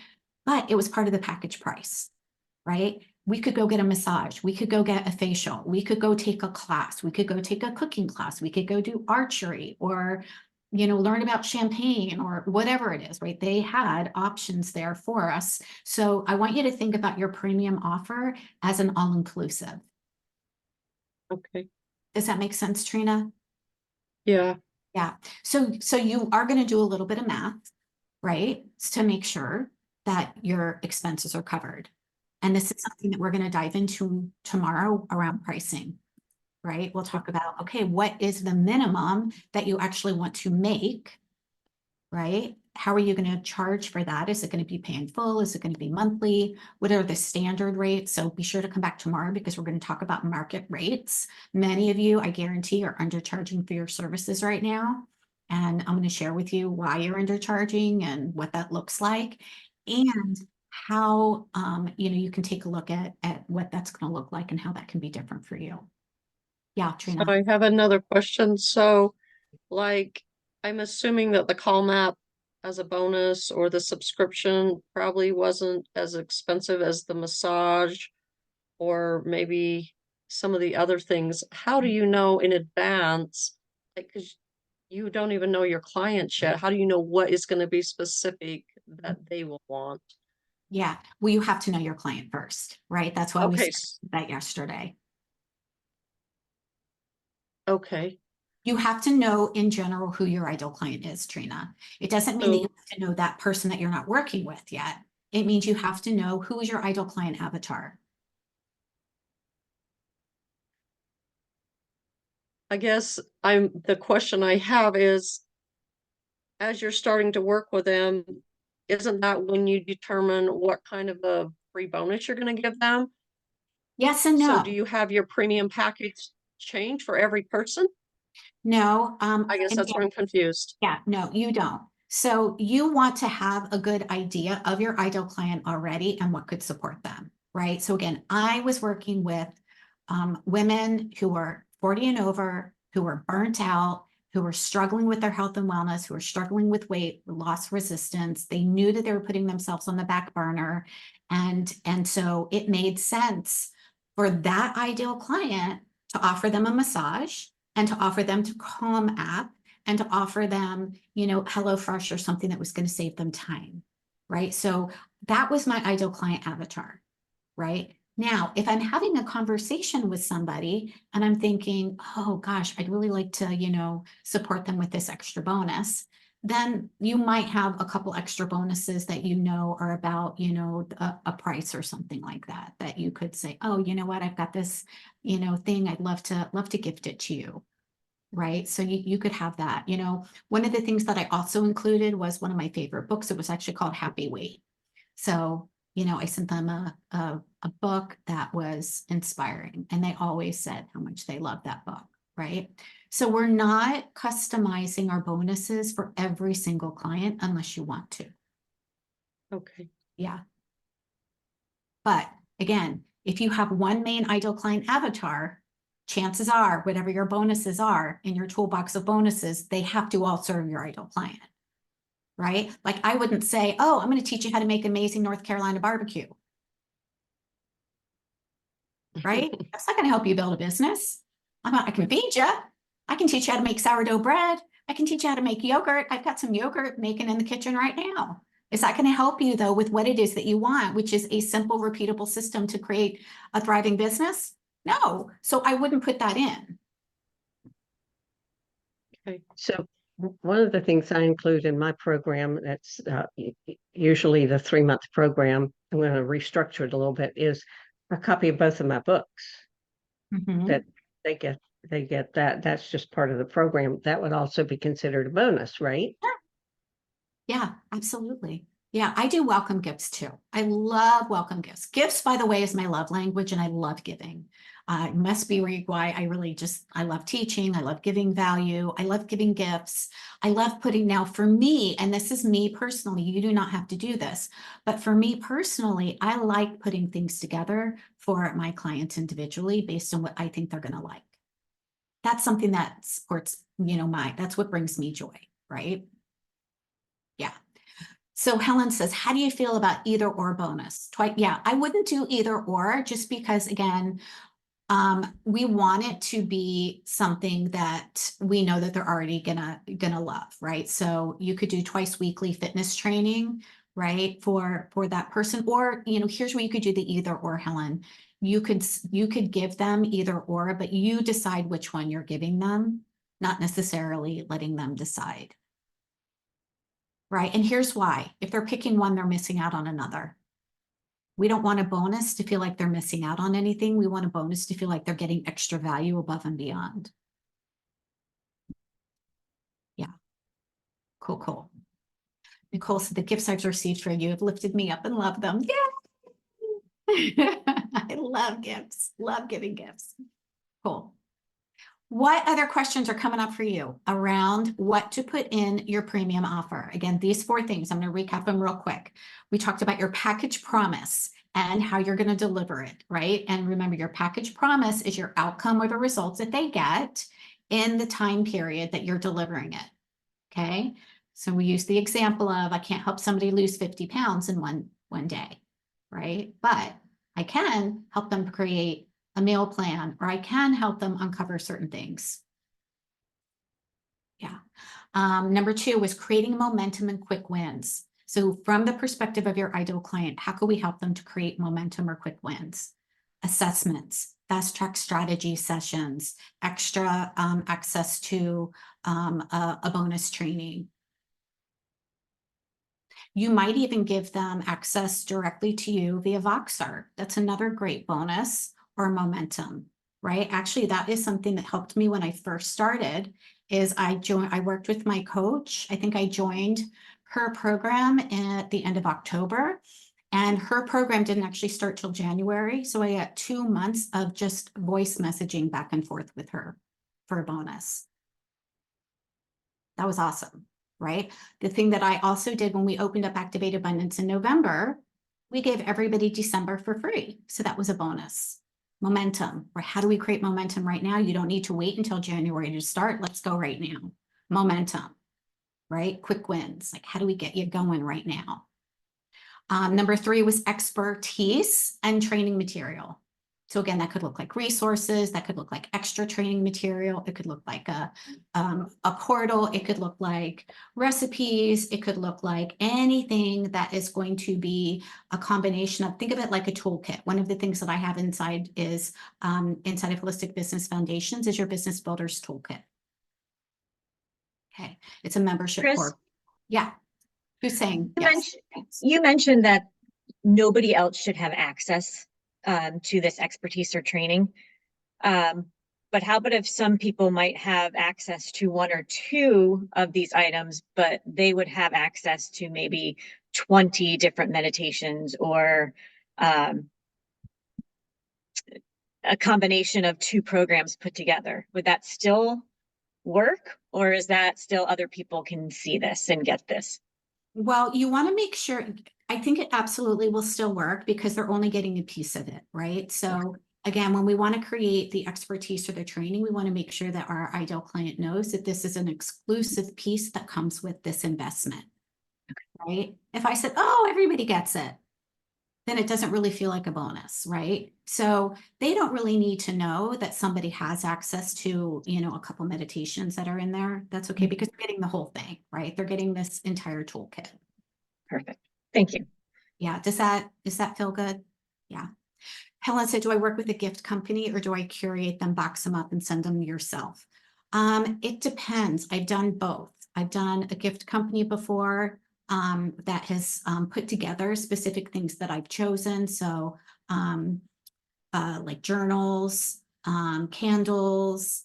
A: But it was part of the package price, right? We could go get a massage. We could go get a facial. We could go take a class. We could go take a cooking class. We could go do archery or, learn about champagne or whatever it is, right? They had options there for us. So I want you to think about your premium offer as an all-inclusive.
E: okay,
A: Does that make sense, Trina?
E: yeah,
A: Yeah. So you are going to do a little bit of math, right? To make sure that your expenses are covered. And this is something that we're going to dive into tomorrow around pricing, right? We'll talk about, okay, what is the minimum that you actually want to make, right? How are you going to charge for that? Is it going to be pay in full? Is it going to be monthly? What are the standard rates? So be sure to come back tomorrow because we're going to talk about market rates. Many of you, I guarantee, are undercharging for your services right now. And I'm going to share with you why you're undercharging and what that looks like. And how, you can take a look at what that's going to look like and how that can be different for you. Yeah,
E: so
A: Trina.
E: I have another question. So, like, I'm assuming that the call map as a bonus or the subscription probably wasn't as expensive as the massage or maybe some of the other things. How do you know in advance? Like, 'cause you don't even know your clients yet. How do you know what is going to be specific that they will want?
A: Yeah, well, you have to know your client first, right? That's why we
E: Okay,
A: started that yesterday.
E: okay.
A: You have to know in general who your ideal client is, Trina. It doesn't mean that you
E: So,
A: have to know that person that you're not working with yet. It means you have to know who is your ideal client avatar.
E: I guess the question I have is, as you're starting to work with them, isn't that when you determine what kind of a free bonus you're going to give them?
A: Yes and
E: So
A: no.
E: do you have your premium package change for every person?
A: No,
E: I guess
A: and
E: that's where I'm confused.
A: yeah, no, you don't. So you want to have a good idea of your ideal client already and what could support them, right? So again, I was working with women who were 40 and over, who were burnt out, who were struggling with their health and wellness, who were struggling with weight loss resistance. They knew that they were putting themselves on the back burner. And so it made sense for that ideal client to offer them a massage and to offer them to Calm app and to offer them, HelloFresh or something that was going to save them time, right? So that was my ideal client avatar, right? Now, if I'm having a conversation with somebody and I'm thinking, oh gosh, I'd really like to, support them with this extra bonus, then you might have a couple extra bonuses that are about, a price or something like that, that you could say, oh, you know what, I've got this, thing, I'd love to gift it to you. Right. So you could have that. One of the things that I also included was one of my favorite books. It was actually called Happy Weight. So, I sent them a book that was inspiring, and they always said how much they loved that book. Right. So we're not customizing our bonuses for every single client unless you want to.
E: Okay.
A: Yeah. But again, if you have one main ideal client avatar, chances are whatever your bonuses are in your toolbox of bonuses, they have to all serve your ideal client, right? Like I wouldn't say, oh, I'm going to teach you how to make amazing North Carolina barbecue, right? That's not going to help you build a business. I can feed you. I can teach you how to make sourdough bread. I can teach you how to make yogurt. I've got some yogurt making in the kitchen right now. Is that going to help you though with what it is that you want, which is a simple, repeatable system to create a thriving business? No. So I wouldn't put that in.
E: Okay.
C: So One of the things I include in my program that's usually the 3-month program, I'm going to restructure it a little bit, is a copy of both of my books
A: Mhm.
C: that they get that. That's just part of the program. That would also be considered a bonus, right?
A: Yeah, absolutely. Yeah, I do welcome gifts too. I love welcome gifts. Gifts, by the way, is my love language, and I love giving. It must be why I really I love teaching. I love giving value. I love giving gifts. I love putting now for me, and this is me personally, you do not have to do this, but for me personally, I like putting things together for my clients individually based on what I think they're going to like. That's something that supports, that's what brings me joy, right? Yeah. So Helen says, how do you feel about either or bonus? Yeah, I wouldn't do either or just because, again, we want it to be something that we know that they're already gonna love, right? So you could do twice weekly fitness training, right, for that person. Or, here's where you could do the either or, Helen. You could give them either or, but you decide which one you're giving them, not necessarily letting them decide. Right. And here's why. If they're picking one, they're missing out on another. We don't want a bonus to feel like they're missing out on anything. We want a bonus to feel like they're getting extra value above and beyond. Yeah. Cool, cool. Nicole said the gifts I've received from you have lifted me up and love them. Yeah. I love gifts. Love giving gifts. Cool. What other questions are coming up for you around what to put in your premium offer? Again, these 4 things, I'm going to recap them real quick. We talked about your package promise and how you're going to deliver it, right? And remember, your package promise is your outcome or the results that they get in the time period that you're delivering it. Okay. So we use the example of, I can't help somebody lose 50 pounds in one day, right? But I can help them create a meal plan, or I can help them uncover certain things. Yeah. Number 2 was creating momentum and quick wins. So from the perspective of your ideal client, how can we help them to create momentum or quick wins? Assessments, fast track strategy sessions, extra access to a bonus training. You might even give them access directly to you via Voxer. That's another great bonus or momentum, right? Actually, that is something that helped me when I first started. Is I worked with my coach. I think I joined her program at the end of October, and her program didn't actually start till January. So I got 2 months of just voice messaging back and forth with her for a bonus. That was awesome, right? The thing that I also did when we opened up Activate Abundance in November, we gave everybody December for free. So that was a bonus. Momentum, or how do we create momentum right now? You don't need to wait until January to start. Let's go right now. Momentum, right? Quick wins. Like, how do we get you going right now? Number 3 was expertise and training material. So again, that could look like resources, that could look like extra training material, it could look like a portal, it could look like recipes, it could look like anything that is going to be a combination of, think of it like a toolkit. One of the things that I have inside is, inside of Holistic Business Foundations, is your Business Builders Toolkit. Okay, it's a membership
B: Chris?
A: core. Yeah, who's saying
B: You
A: yes?
B: You mentioned that nobody else should have access to this expertise or training. But how about if some people might have access to 1 or 2 of these items, but they would have access to maybe 20 different meditations, or a combination of 2 programs put together? Would that still work, or is that still other people can see this and get this?
A: Well, you want to make sure, I think it absolutely will still work because they're only getting a piece of it, right? So again, when we want to create the expertise or the training, we want to make sure that our ideal client knows that this is an exclusive piece that comes with this investment, right? If I said, oh, everybody gets it, then it doesn't really feel like a bonus, right? So they don't really need to know that somebody has access to, a couple meditations that are in there. That's okay, because they're getting the whole thing, right? They're getting this entire toolkit.
B: Perfect. Thank you.
A: Yeah, does that feel good? Yeah. Helen said, do I work with a gift company or do I curate them, box them up and send them yourself? It depends. I've done both. I've done a gift company before that has put together specific things that I've chosen. So like journals, candles,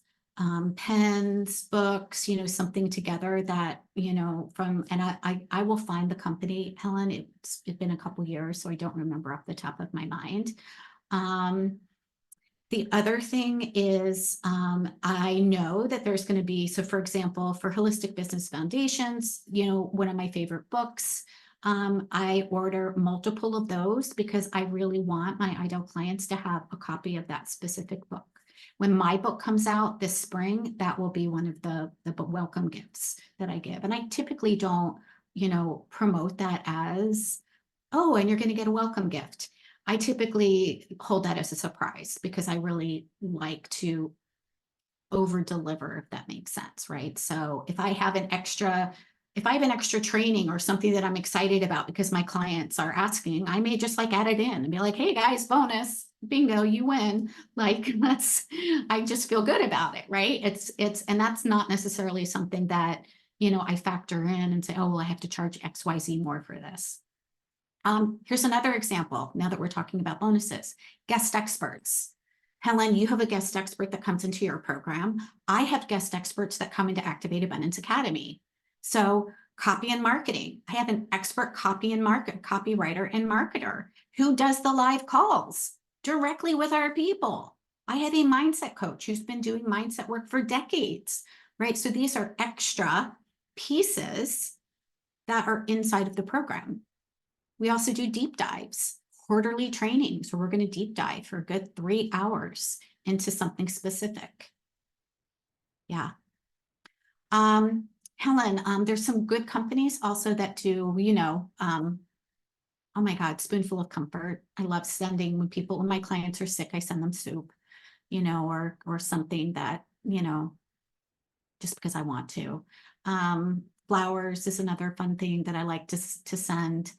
A: pens, books, something together that, and I will find the company, Helen. It's been a couple years, so I don't remember off the top of my mind. The other thing is, I know that there's going to be, so for example, for Holistic Business Foundations, one of my favorite books, I order multiple of those because I really want my ideal clients to have a copy of that specific book. When my book comes out this spring, that will be one of the welcome gifts that I give. And I typically don't, promote that as, oh, and you're going to get a welcome gift. I typically hold that as a surprise because I really like to over deliver, if that makes sense, right? So if I have an extra training or something that I'm excited about because my clients are asking, I may just add it in and be like, hey guys, bonus, bingo, you win. I just feel good about it, right? And that's not necessarily something that, I factor in and say, oh, well, I have to charge XYZ more for this. Here's another example, now that we're talking about bonuses, guest experts. Helen, you have a guest expert that comes into your program. I have guest experts that come into Activate Abundance Academy. So copy and marketing. I have an expert copywriter and marketer who does the live calls directly with our people. I have a mindset coach who's been doing mindset work for decades, right? So these are extra pieces that are inside of the program. We also do deep dives, quarterly training. So we're going to deep dive for a good 3 hours into something specific. Yeah. Helen, there's some good companies also that do, oh my God, Spoonful of Comfort. I love sending when my clients are sick, I send them soup, or something that, just because I want to. Flowers is another fun thing that I like to send.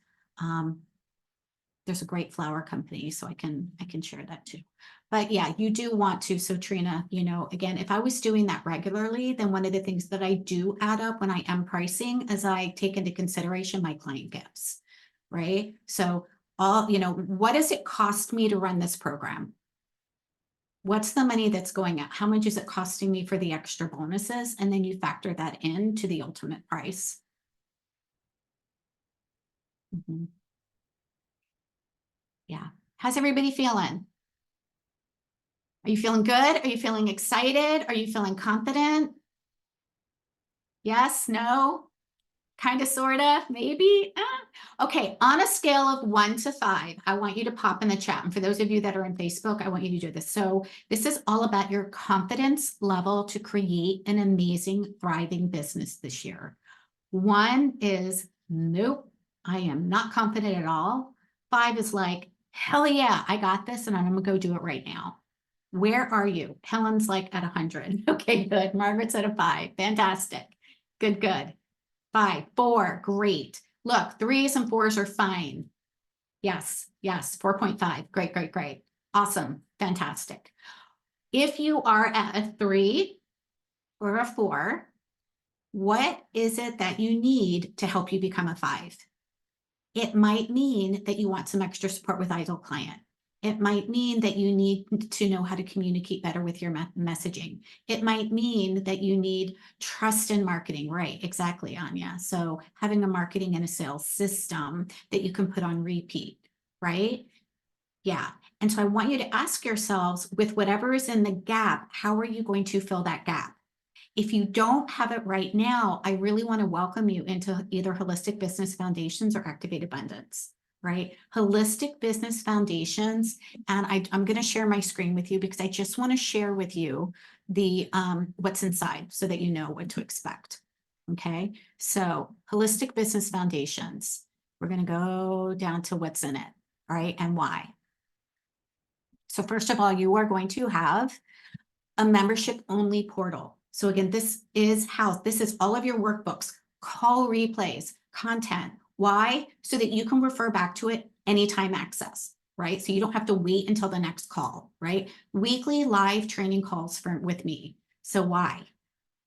A: There's a great flower company, so I can share that too. But yeah, you do want to. So Trina, again, if I was doing that regularly, then one of the things that I do add up when I am pricing is I take into consideration my client gifts, right? So what does it cost me to run this program? What's the money that's going out? How much is it costing me for the extra bonuses? And then you factor that into the ultimate price. Mm-hmm. Yeah. How's everybody feeling? Are you feeling good? Are you feeling excited? Are you feeling confident? Yes, no, kind of, sort of, maybe. Okay, on a scale of 1 to 5, I want you to pop in the chat. And for those of you that are on Facebook, I want you to do this. So this is all about your confidence level to create an amazing, thriving business this year. 1 is, nope, I am not confident at all. 5 is like, hell yeah, I got this and I'm gonna go do it right now. Where are you? Helen's at 100. Okay, good. Margaret's at a 5. Fantastic. Good, good. 5, 4, great. Look, 3s and 4s are fine. Yes, 4.5. Great, great, great. Awesome, fantastic. If you are at a 3 or a 4, what is it that you need to help you become a 5? It might mean that you want some extra support with ideal client. It might mean that you need to know how to communicate better with your messaging. It might mean that you need trust in marketing. Right, exactly, Anya. So having a marketing and a sales system that you can put on repeat, right? Yeah. And so I want you to ask yourselves, with whatever is in the gap, how are you going to fill that gap? If you don't have it right now, I really want to welcome you into either Holistic Business Foundations or Activate Abundance, right? Holistic Business Foundations, and I'm going to share my screen with you because I just want to share with you the what's inside so that you know what to expect. Okay, so Holistic Business Foundations, we're going to go down to what's in it, all right, and why. So first of all, you are going to have a membership only portal. So again, this is all of your workbooks, call replays, content. Why? So that you can refer back to it anytime access, right? So you don't have to wait until the next call, right? Weekly live training calls with me. So why?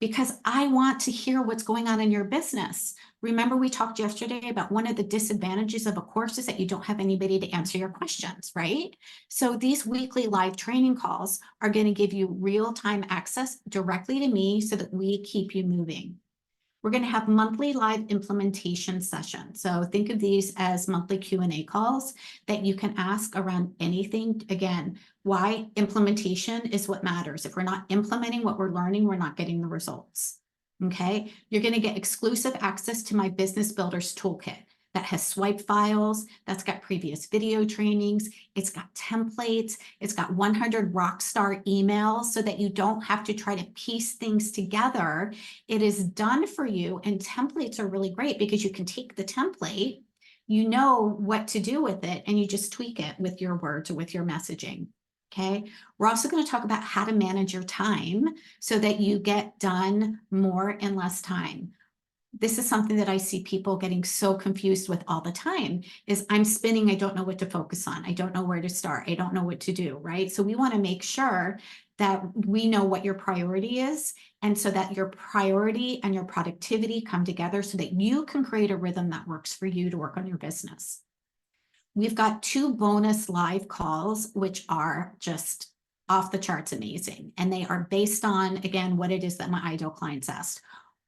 A: because I want to hear what's going on in your business. Remember, we talked yesterday about one of the disadvantages of a course is that you don't have anybody to answer your questions, right? So these weekly live training calls are going to give you real-time access directly to me so that we keep you moving. We're going to have monthly live implementation sessions. So think of these as monthly Q&A calls that you can ask around anything. Again, why implementation is what matters. If we're not implementing what we're learning, we're not getting the results. Okay, you're going to get exclusive access to my Business Builders Toolkit that has swipe files, that's got previous video trainings, it's got templates, it's got 100 rockstar emails so that you don't have to try to piece things together. It is done for you, and templates are really great because you can take the template, you know what to do with it, and you just tweak it with your words or with your messaging. Okay, we're also going to talk about how to manage your time so that you get done more in less time. This is something that I see people getting so confused with all the time is I'm spinning, I don't know what to focus on. I don't know where to start. I don't know what to do, right? So we want to make sure that we know what your priority is, and so that your priority and your productivity come together so that you can create a rhythm that works for you to work on your business. We've got 2 bonus live calls, which are just off the charts amazing. And they are based on, again, what it is that my ideal clients asked.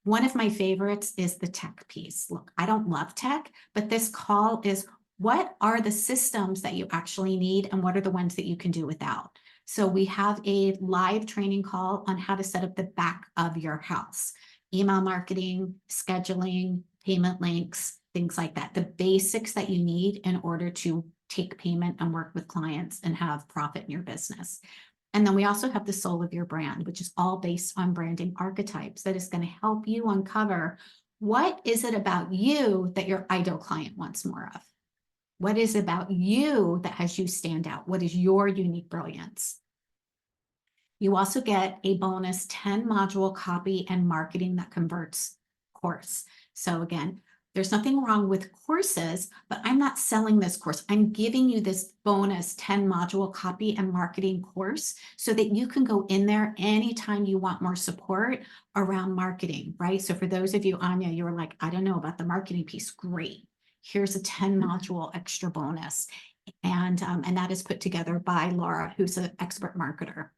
A: One of my favorites is the tech piece. Look, I don't love tech, but this call is what are the systems that you actually need and what are the ones that you can do without? So we have a live training call on how to set up the back of your house, email marketing, scheduling, payment links, things like that, the basics that you need in order to take payment and work with clients and have profit in your business. And then we also have the soul of your brand, which is all based on branding archetypes that is going to help you uncover what is it about you that your ideal client wants more of? What is it about you that has you stand out? What is your unique brilliance? You also get a bonus 10 module copy and marketing that converts course. So again, there's nothing wrong with courses, but I'm not selling this course. I'm giving you this bonus 10 module copy and marketing course so that you can go in there anytime you want more support around marketing, right? So for those of you, Anya, you were like, I don't know about the marketing piece. Great. Here's a 10 module extra bonus. And that is put together by Laura, who's an expert marketer.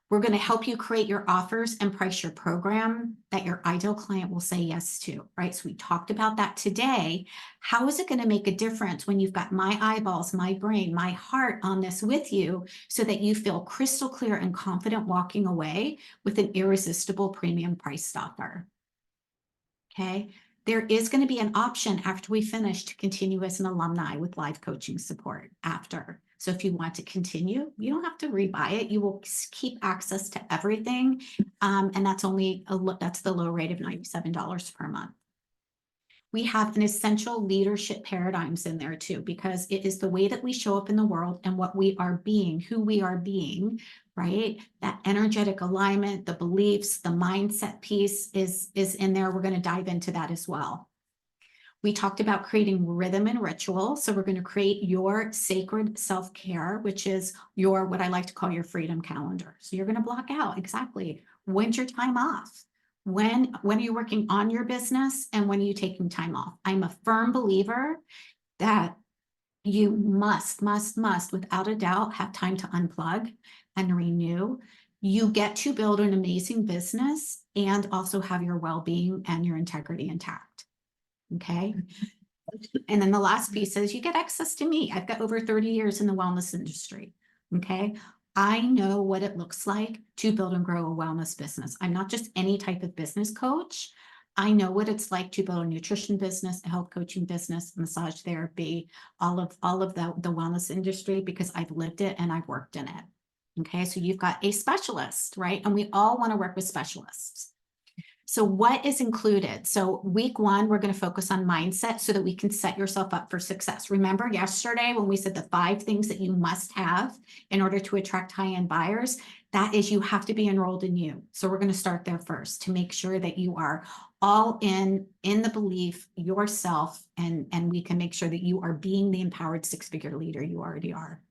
A: We're going to help you create your offers and price your program that your ideal client will say yes to, right? So we talked about that today. How is it going to make a difference when you've got my eyeballs, my brain, my heart on this with you so that you feel crystal clear and confident walking away with an irresistible premium priced offer? Okay. There is going to be an option after we finish to continue as an alumni with live coaching support after. So if you want to continue, you don't have to rebuy it. You will keep access to everything. And that's the low rate of $97 per month. We have an essential leadership paradigms in there too, because it is the way that we show up in the world and what we are being, who we are being, right? That energetic alignment, the beliefs, the mindset piece is in there. We're going to dive into that as well. We talked about creating rhythm and ritual. So we're going to create your sacred self-care, which is your, what I like to call your freedom calendar. So you're going to block out exactly when's your time off. When are you working on your business and when are you taking time off? I'm a firm believer that you must, without a doubt, have time to unplug and renew. You get to build an amazing business and also have your well-being and your integrity intact. Okay. And then the last piece is you get access to me. I've got over 30 years in the wellness industry. Okay. I know what it looks like to build and grow a wellness business. I'm not just any type of business coach. I know what it's like to build a nutrition business, a health coaching business, massage therapy, all of the wellness industry, because I've lived it and I've worked in it. Okay. So you've got a specialist, right? And we all want to work with specialists. So what is included? So week 1, we're going to focus on mindset so that we can set yourself up for success. Remember yesterday when we said the 5 things that you must have in order to attract high-end buyers? That is, you have to be enrolled in you. So we're going to start there first to make sure that you are all in the belief yourself, and we can make sure that you are being the empowered 6-figure leader you already are.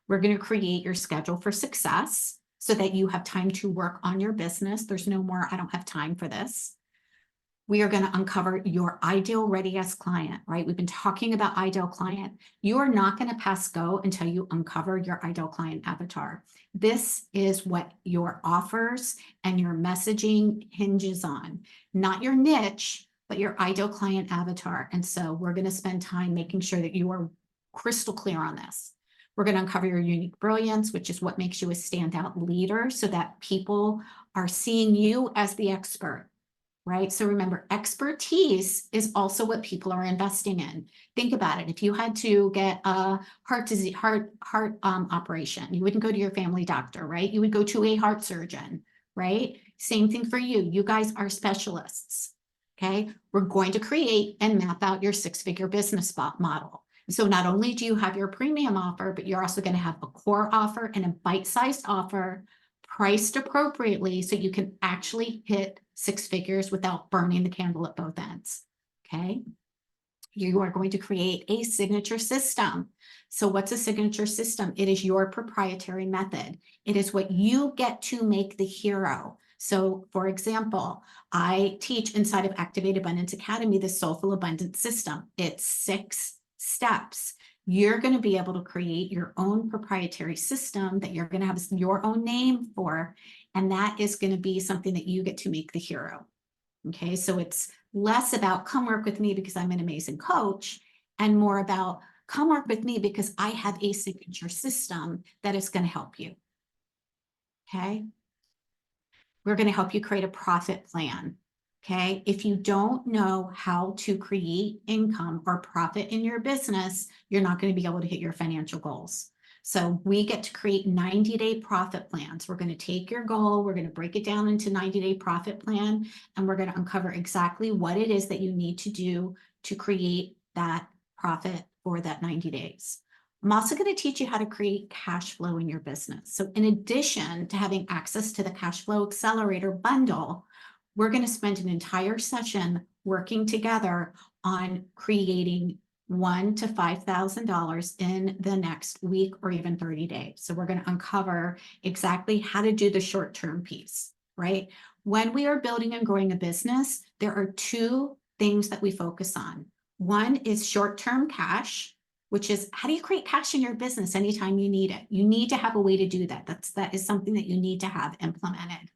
A: We're going to create your schedule for success. so that you have time to work on your business. There's no more, I don't have time for this. We are going to uncover your ideal ready-as client, right? We've been talking about ideal client. You are not going to pass go until you uncover your ideal client avatar. This is what your offers and your messaging hinges on, not your niche, but your ideal client avatar. And so we're going to spend time making sure that you are crystal clear on this. We're going to uncover your unique brilliance, which is what makes you a standout leader so that people are seeing you as the expert. Right? So remember, expertise is also what people are investing in. Think about it. If you had to get a heart disease, heart operation, you wouldn't go to your family doctor, right? You would go to a heart surgeon, right? Same thing for you. You guys are specialists. Okay. We're going to create and map out your six-figure business model. So not only do you have your premium offer, but you're also going to have a core offer and a bite-sized offer priced appropriately so you can actually hit six figures without burning the candle at both ends. Okay. You are going to create a signature system. So what's a signature system? It is your proprietary method. It is what you get to make the hero. So for example, I teach inside of Activate Abundance Academy, the Soulful Abundance System. It's 6 steps. You're going to be able to create your own proprietary system that you're going to have your own name for. And that is going to be something that you get to make the hero. Okay, so it's less about come work with me because I'm an amazing coach and more about come work with me because I have a signature system that is going to help you. Okay, we're going to help you create a profit plan. Okay, if you don't know how to create income or profit in your business, you're not going to be able to hit your financial goals. So we get to create 90-day profit plans. We're going to take your goal, we're going to break it down into 90-day profit plan, and we're going to uncover exactly what it is that you need to do to create that profit for that 90 days. I'm also going to teach you how to create cash flow in your business. So in addition to having access to the Cash Flow Accelerator bundle, we're going to spend an entire session working together on creating $1,000 to $5,000 in the next week or even 30 days. So we're going to uncover exactly how to do the short-term piece, right? When we are building and growing a business, there are 2 things that we focus on. One is short-term cash, which is how do you create cash in your business anytime you need it? You need to have a way to do that. That is something that you need to have implemented.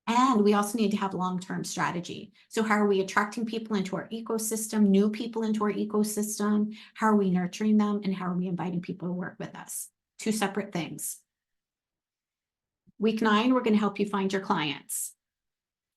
A: And we also need to have long-term strategy. So how are we attracting people into our ecosystem, new people into our ecosystem? How are we nurturing them? And how are we inviting people to work with us? 2 separate things. Week 9, we're going to help you find your clients.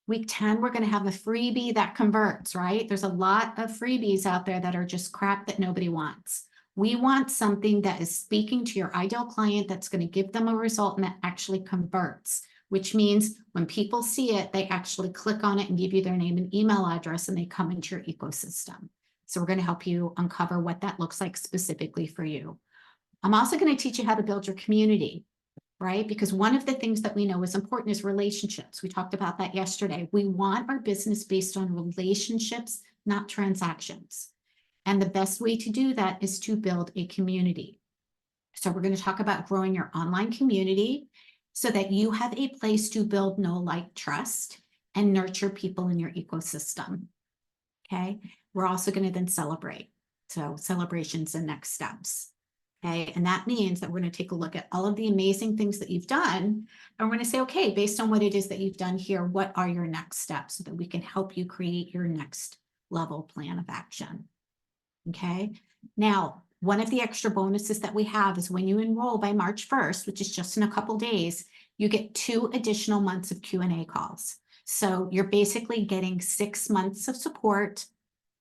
A: Week 10, we're going to have a freebie that converts, right? There's a lot of freebies out there that are just crap that nobody wants. We want something that is speaking to your ideal client that's going to give them a result and that actually converts, which means when people see it, they actually click on it and give you their name and email address and they come into your ecosystem. So we're going to help you uncover what that looks like specifically for you. I'm also going to teach you how to build your community, right? Because one of the things that we know is important is relationships. We talked about that yesterday. We want our business based on relationships, not transactions. And the best way to do that is to build a community. So we're going to talk about growing your online community so that you have a place to build know, like, trust and nurture people in your ecosystem. Okay. We're also going to then celebrate. So celebrations and next steps. Okay. And that means that we're going to take a look at all of the amazing things that you've done. And we're going to say, okay, based on what it is that you've done here, what are your next steps so that we can help you create your next level plan of action. Okay. Now, one of the extra bonuses that we have is when you enroll by March 1st, which is just in a couple days, you get 2 additional months of Q&A calls. So you're basically getting 6 months of support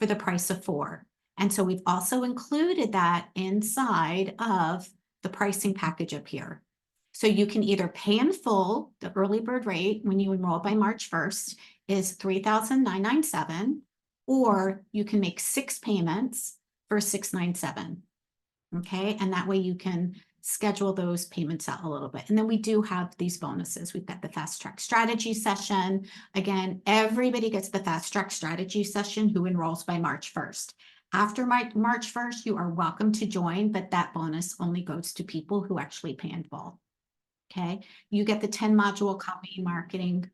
A: for the price of 4. And so we've also included that inside of the pricing package up here. So you can either pay in full, the early bird rate when you enroll by March 1st is $3,997, or you can make 6 payments for $697. Okay, and that way you can schedule those payments out a little bit. And then we do have these bonuses. We've got the fast track strategy session. Again, everybody gets the fast track strategy session who enrolls by March 1st. After March 1st, you are welcome to join, but that bonus only goes to people who actually pay in full. Okay, you get the 10 module copy marketing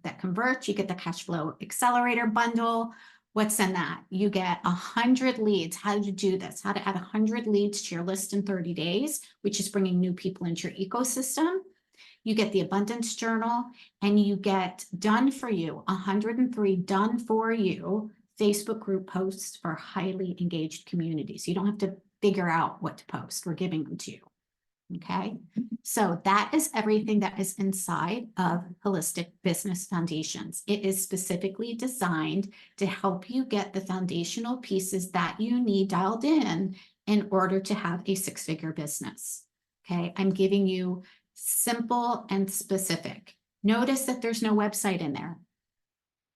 A: that converts, you get the cash flow accelerator bundle. What's in that? You get 100 leads. How to do this? How to add 100 leads to your list in 30 days, which is bringing new people into your ecosystem. You get the abundance journal, and you get done for you 103 done for you Facebook group posts for highly engaged communities. You don't have to figure out what to post. We're giving them to you. Okay, so that is everything that is inside of Holistic Business Foundations. It is specifically designed to help you get the foundational pieces that you need dialed in order to have a six-figure business. Okay, I'm giving you simple and specific. Notice that there's no website in there.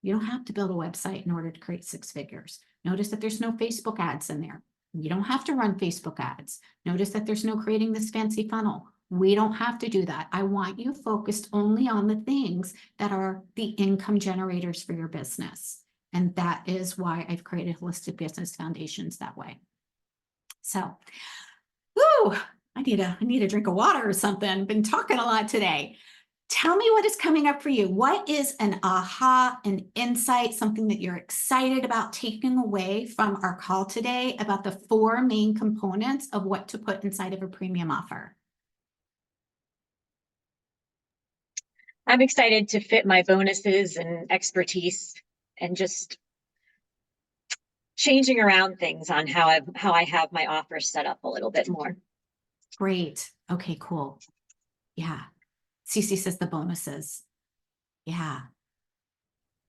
A: You don't have to build a website in order to create six figures. Notice that there's no Facebook ads in there. You don't have to run Facebook ads. Notice that there's no creating this fancy funnel. We don't have to do that. I want you focused only on the things that are the income generators for your business. And that is why I've created Holistic Business Foundations that way. So, whoo, I need a drink of water or something. I've been talking a lot today. Tell me what is coming up for you. What is an aha, an insight, something that you're excited about taking away from our call today about the 4 main components of what to put inside of a premium offer?
B: I'm excited to fit my bonuses and expertise and just changing around things on how I have my offers set up a little bit more.
A: Great. Okay, cool. Yeah. Cece says the bonuses. Yeah.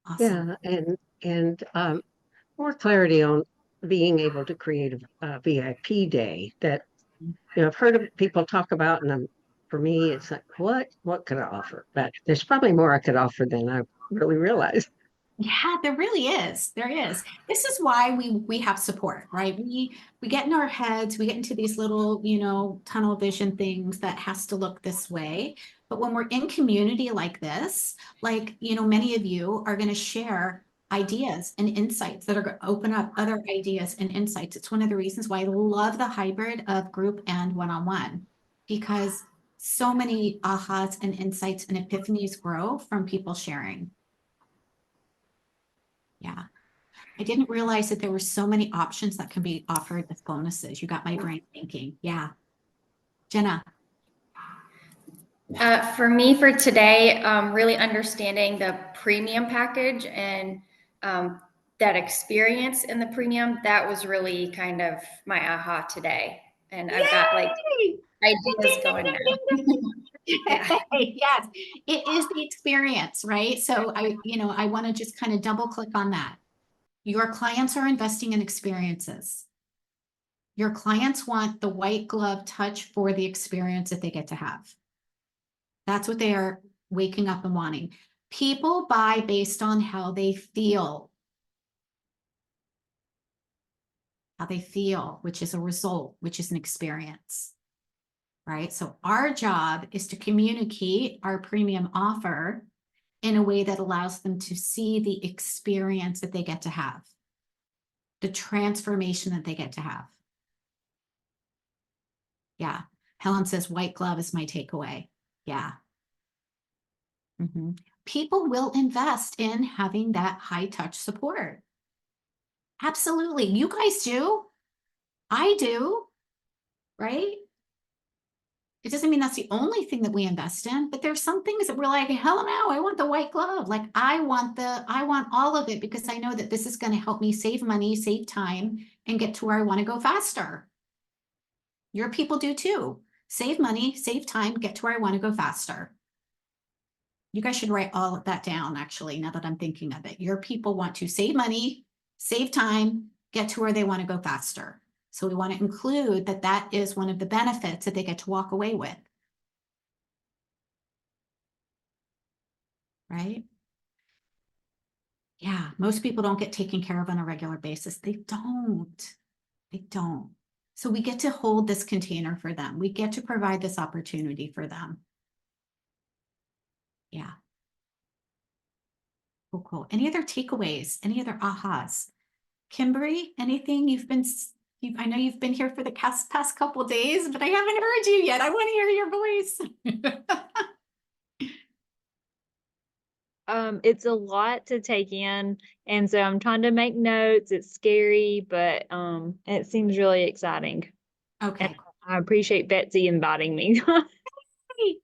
A: Awesome.
C: Yeah, and more clarity on being able to create a VIP day that, I've heard of people talk about, and for me, it's like, what could I offer? But there's probably more I could offer than I really realized.
A: Yeah, there really is. There is. This is why we have support, right? We get in our heads, we get into these little, tunnel vision things that has to look this way. But when we're in community like this, many of you are going to share ideas and insights that are going to open up other ideas and insights. It's one of the reasons why I love the hybrid of group and one-on-one, because so many ahas and insights and epiphanies grow from people sharing. Yeah. I didn't realize that there were so many options that can be offered with bonuses. You got my brain thinking. Yeah. Jenna.
D: For me, for today, really understanding the premium package and that experience in the premium, that was really kind of my aha today. And I've got ideas going now.
A: Yeah. Yes, it is the experience, right? So I want to just kind of double click on that. Your clients are investing in experiences. Your clients want the white glove touch for the experience that they get to have. That's what they are waking up and wanting. People buy based on how they feel. How they feel, which is a result, which is an experience. Right? So our job is to communicate our premium offer in a way that allows them to see the experience that they get to have, the transformation that they get to have. Yeah. Helen says white glove is my takeaway. Yeah. People will invest in having that high touch support. Absolutely. You guys do. I do. Right? It doesn't mean that's the only thing that we invest in, but there's some things that we're like, hell no, I want the white glove. Like I want all of it because I know that this is going to help me save money, save time, and get to where I want to go faster. Your people do too. Save money, save time, get to where I want to go faster. You guys should write all of that down, actually, now that I'm thinking of it. Your people want to save money, save time, get to where they want to go faster. So we want to include that that is one of the benefits that they get to walk away with. Right? Yeah, most people don't get taken care of on a regular basis. They don't. They don't. So we get to hold this container for them. We get to provide this opportunity for them. Yeah. Cool, cool. Any other takeaways? Any other ahas? Kimberly, anything I know you've been here for the past couple days, but I haven't heard you yet. I want to hear your voice.
H: it's a lot to take in, and so I'm trying to make notes. It's scary, but it seems really exciting.
A: Okay.
H: I appreciate Betsy inviting me.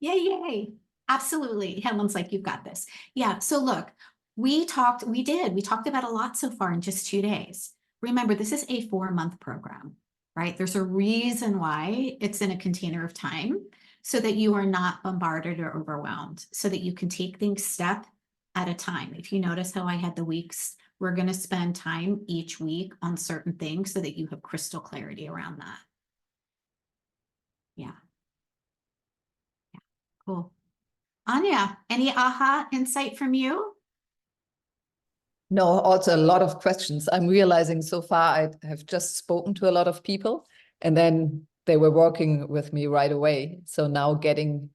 A: Yay, yay. Absolutely. Helen's like, you've got this. Yeah. So look, we talked about a lot so far in just 2 days. Remember, this is a 4-month program, right? There's a reason why it's in a container of time so that you are not bombarded or overwhelmed, so that you can take things step at a time. If you notice how I had the weeks, we're going to spend time each week on certain things so that you have crystal clarity around that. Yeah. Cool. Anya, any aha insight from you?
G: No, also a lot of questions. I'm realizing so far I have just spoken to a lot of people, and then they were working with me right away. So now getting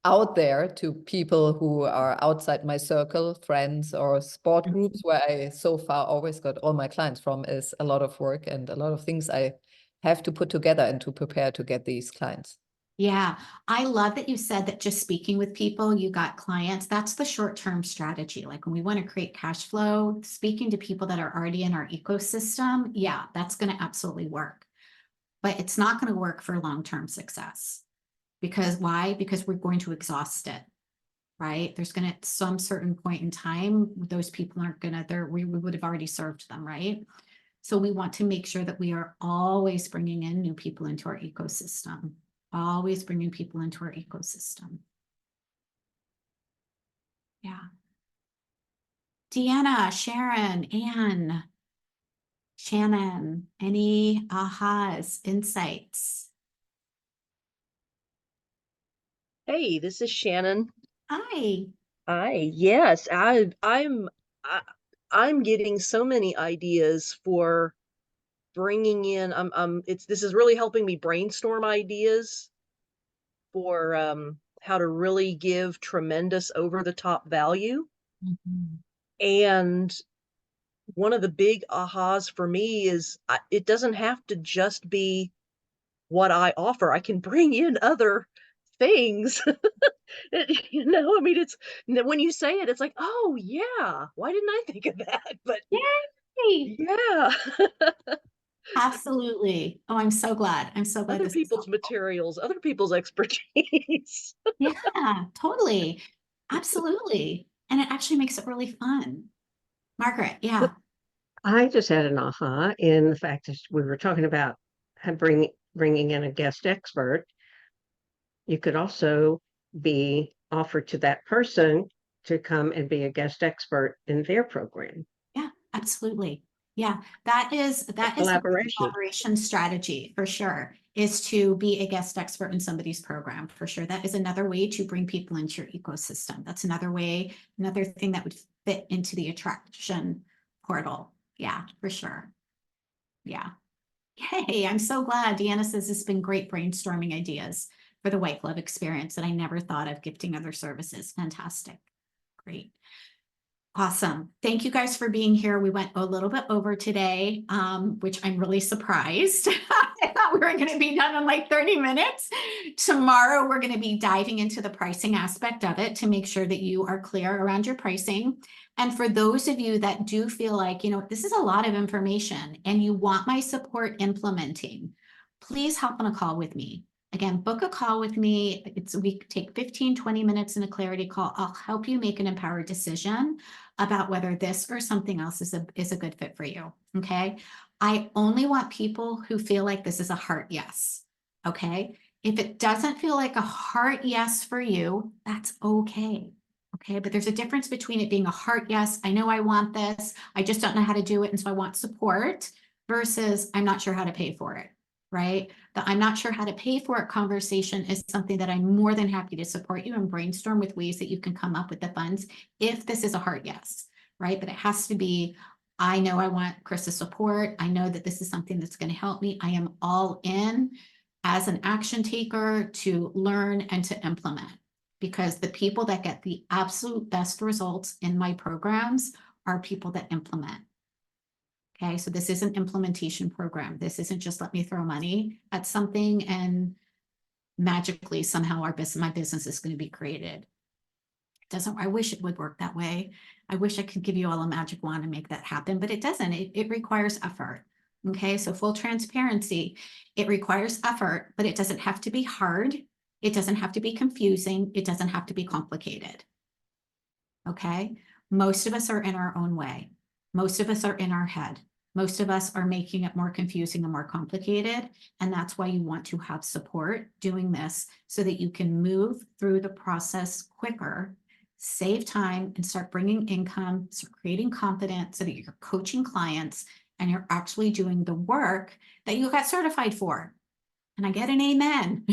G: out there to people who are outside my circle, friends or sport groups where I so far always got all my clients from, is a lot of work and a lot of things I have to put together and to prepare to get these clients.
A: Yeah, I love that you said that just speaking with people, you got clients. That's the short-term strategy. Like when we want to create cash flow, speaking to people that are already in our ecosystem, yeah, that's going to absolutely work. But it's not going to work for long-term success. Because why? Because we're going to exhaust it, right? There's going to, at some certain point in time, those people aren't going to, we would have already served them, right? So we want to make sure that we are always bringing in new people into our ecosystem. Always bringing people into our ecosystem. Yeah. Deanna, Sharon, Anne, Shannon, any ahas, insights?
I: Hey, this is Shannon.
A: Hi.
I: Hi. Yes, I'm getting so many ideas for bringing in. This is really helping me brainstorm ideas for how to really give tremendous over the top value. And one of the big ahas for me is it doesn't have to just be what I offer. I can bring in other things. You know, I mean, it's when you say it, it's like, oh yeah, why didn't I think of that? But
A: Yay.
I: yeah,
A: Absolutely. Oh, I'm so glad. I'm so glad
I: other
A: this is
I: people's
A: helpful.
I: materials, other people's expertise.
A: Yeah, totally. Absolutely. And it actually makes it really fun. Margaret, yeah.
C: I just had an aha in the fact that we were talking about bringing in a guest expert. You could also be offered to that person to come and be a guest expert in their program.
A: Yeah, absolutely. Yeah, that is the collaboration strategy for sure, is to be a guest expert in somebody's program for sure. That is another way to bring people into your ecosystem. That's another way, another thing that would fit into the attraction portal. Yeah, for sure. Yeah. Hey, I'm so glad. Deanna says it's been great brainstorming ideas for the white glove experience that I never thought of, gifting other services. Fantastic. Great. Awesome. Thank you guys for being here. We went a little bit over today, which I'm really surprised. I thought we were going to be done in like 30 minutes. Tomorrow, we're going to be diving into the pricing aspect of it to make sure that you are clear around your pricing. And for those of you that do feel like, this is a lot of information and you want my support implementing, please hop on a call with me. Again, book a call with me. We take 15, 20 minutes in a clarity call. I'll help you make an empowered decision about whether this or something else is a good fit for you. Okay. I only want people who feel like this is a heart yes. Okay. If it doesn't feel like a heart yes for you, that's okay. Okay. But there's a difference between it being a heart yes, I know I want this, I just don't know how to do it, and so I want support, versus I'm not sure how to pay for it. Right? The I'm not sure how to pay for it conversation is something that I'm more than happy to support you and brainstorm with ways that you can come up with the funds if this is a hard yes, right? But it has to be, I know I want Chris's support. I know that this is something that's going to help me. I am all in as an action taker to learn and to implement, because the people that get the absolute best results in my programs are people that implement. Okay, so this is an implementation program. This isn't just let me throw money at something and magically somehow my business is going to be created. Doesn't, I wish it would work that way. I wish I could give you all a magic wand and make that happen, but it doesn't. It requires effort. Okay, so full transparency, it requires effort, but it doesn't have to be hard. It doesn't have to be confusing. It doesn't have to be complicated. Okay, most of us are in our own way. Most of us are in our head. Most of us are making it more confusing and more complicated. And that's why you want to have support doing this so that you can move through the process quicker, save time, and start bringing income, start creating confidence so that you're coaching clients and you're actually doing the work that you got certified for. And I get an amen.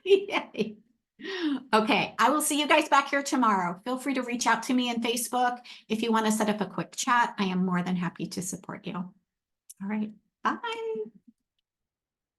A: Yay. Okay, I will see you guys back here tomorrow. Feel free to reach out to me on Facebook. If you want to set up a quick chat, I am more than happy to support you. All right, bye.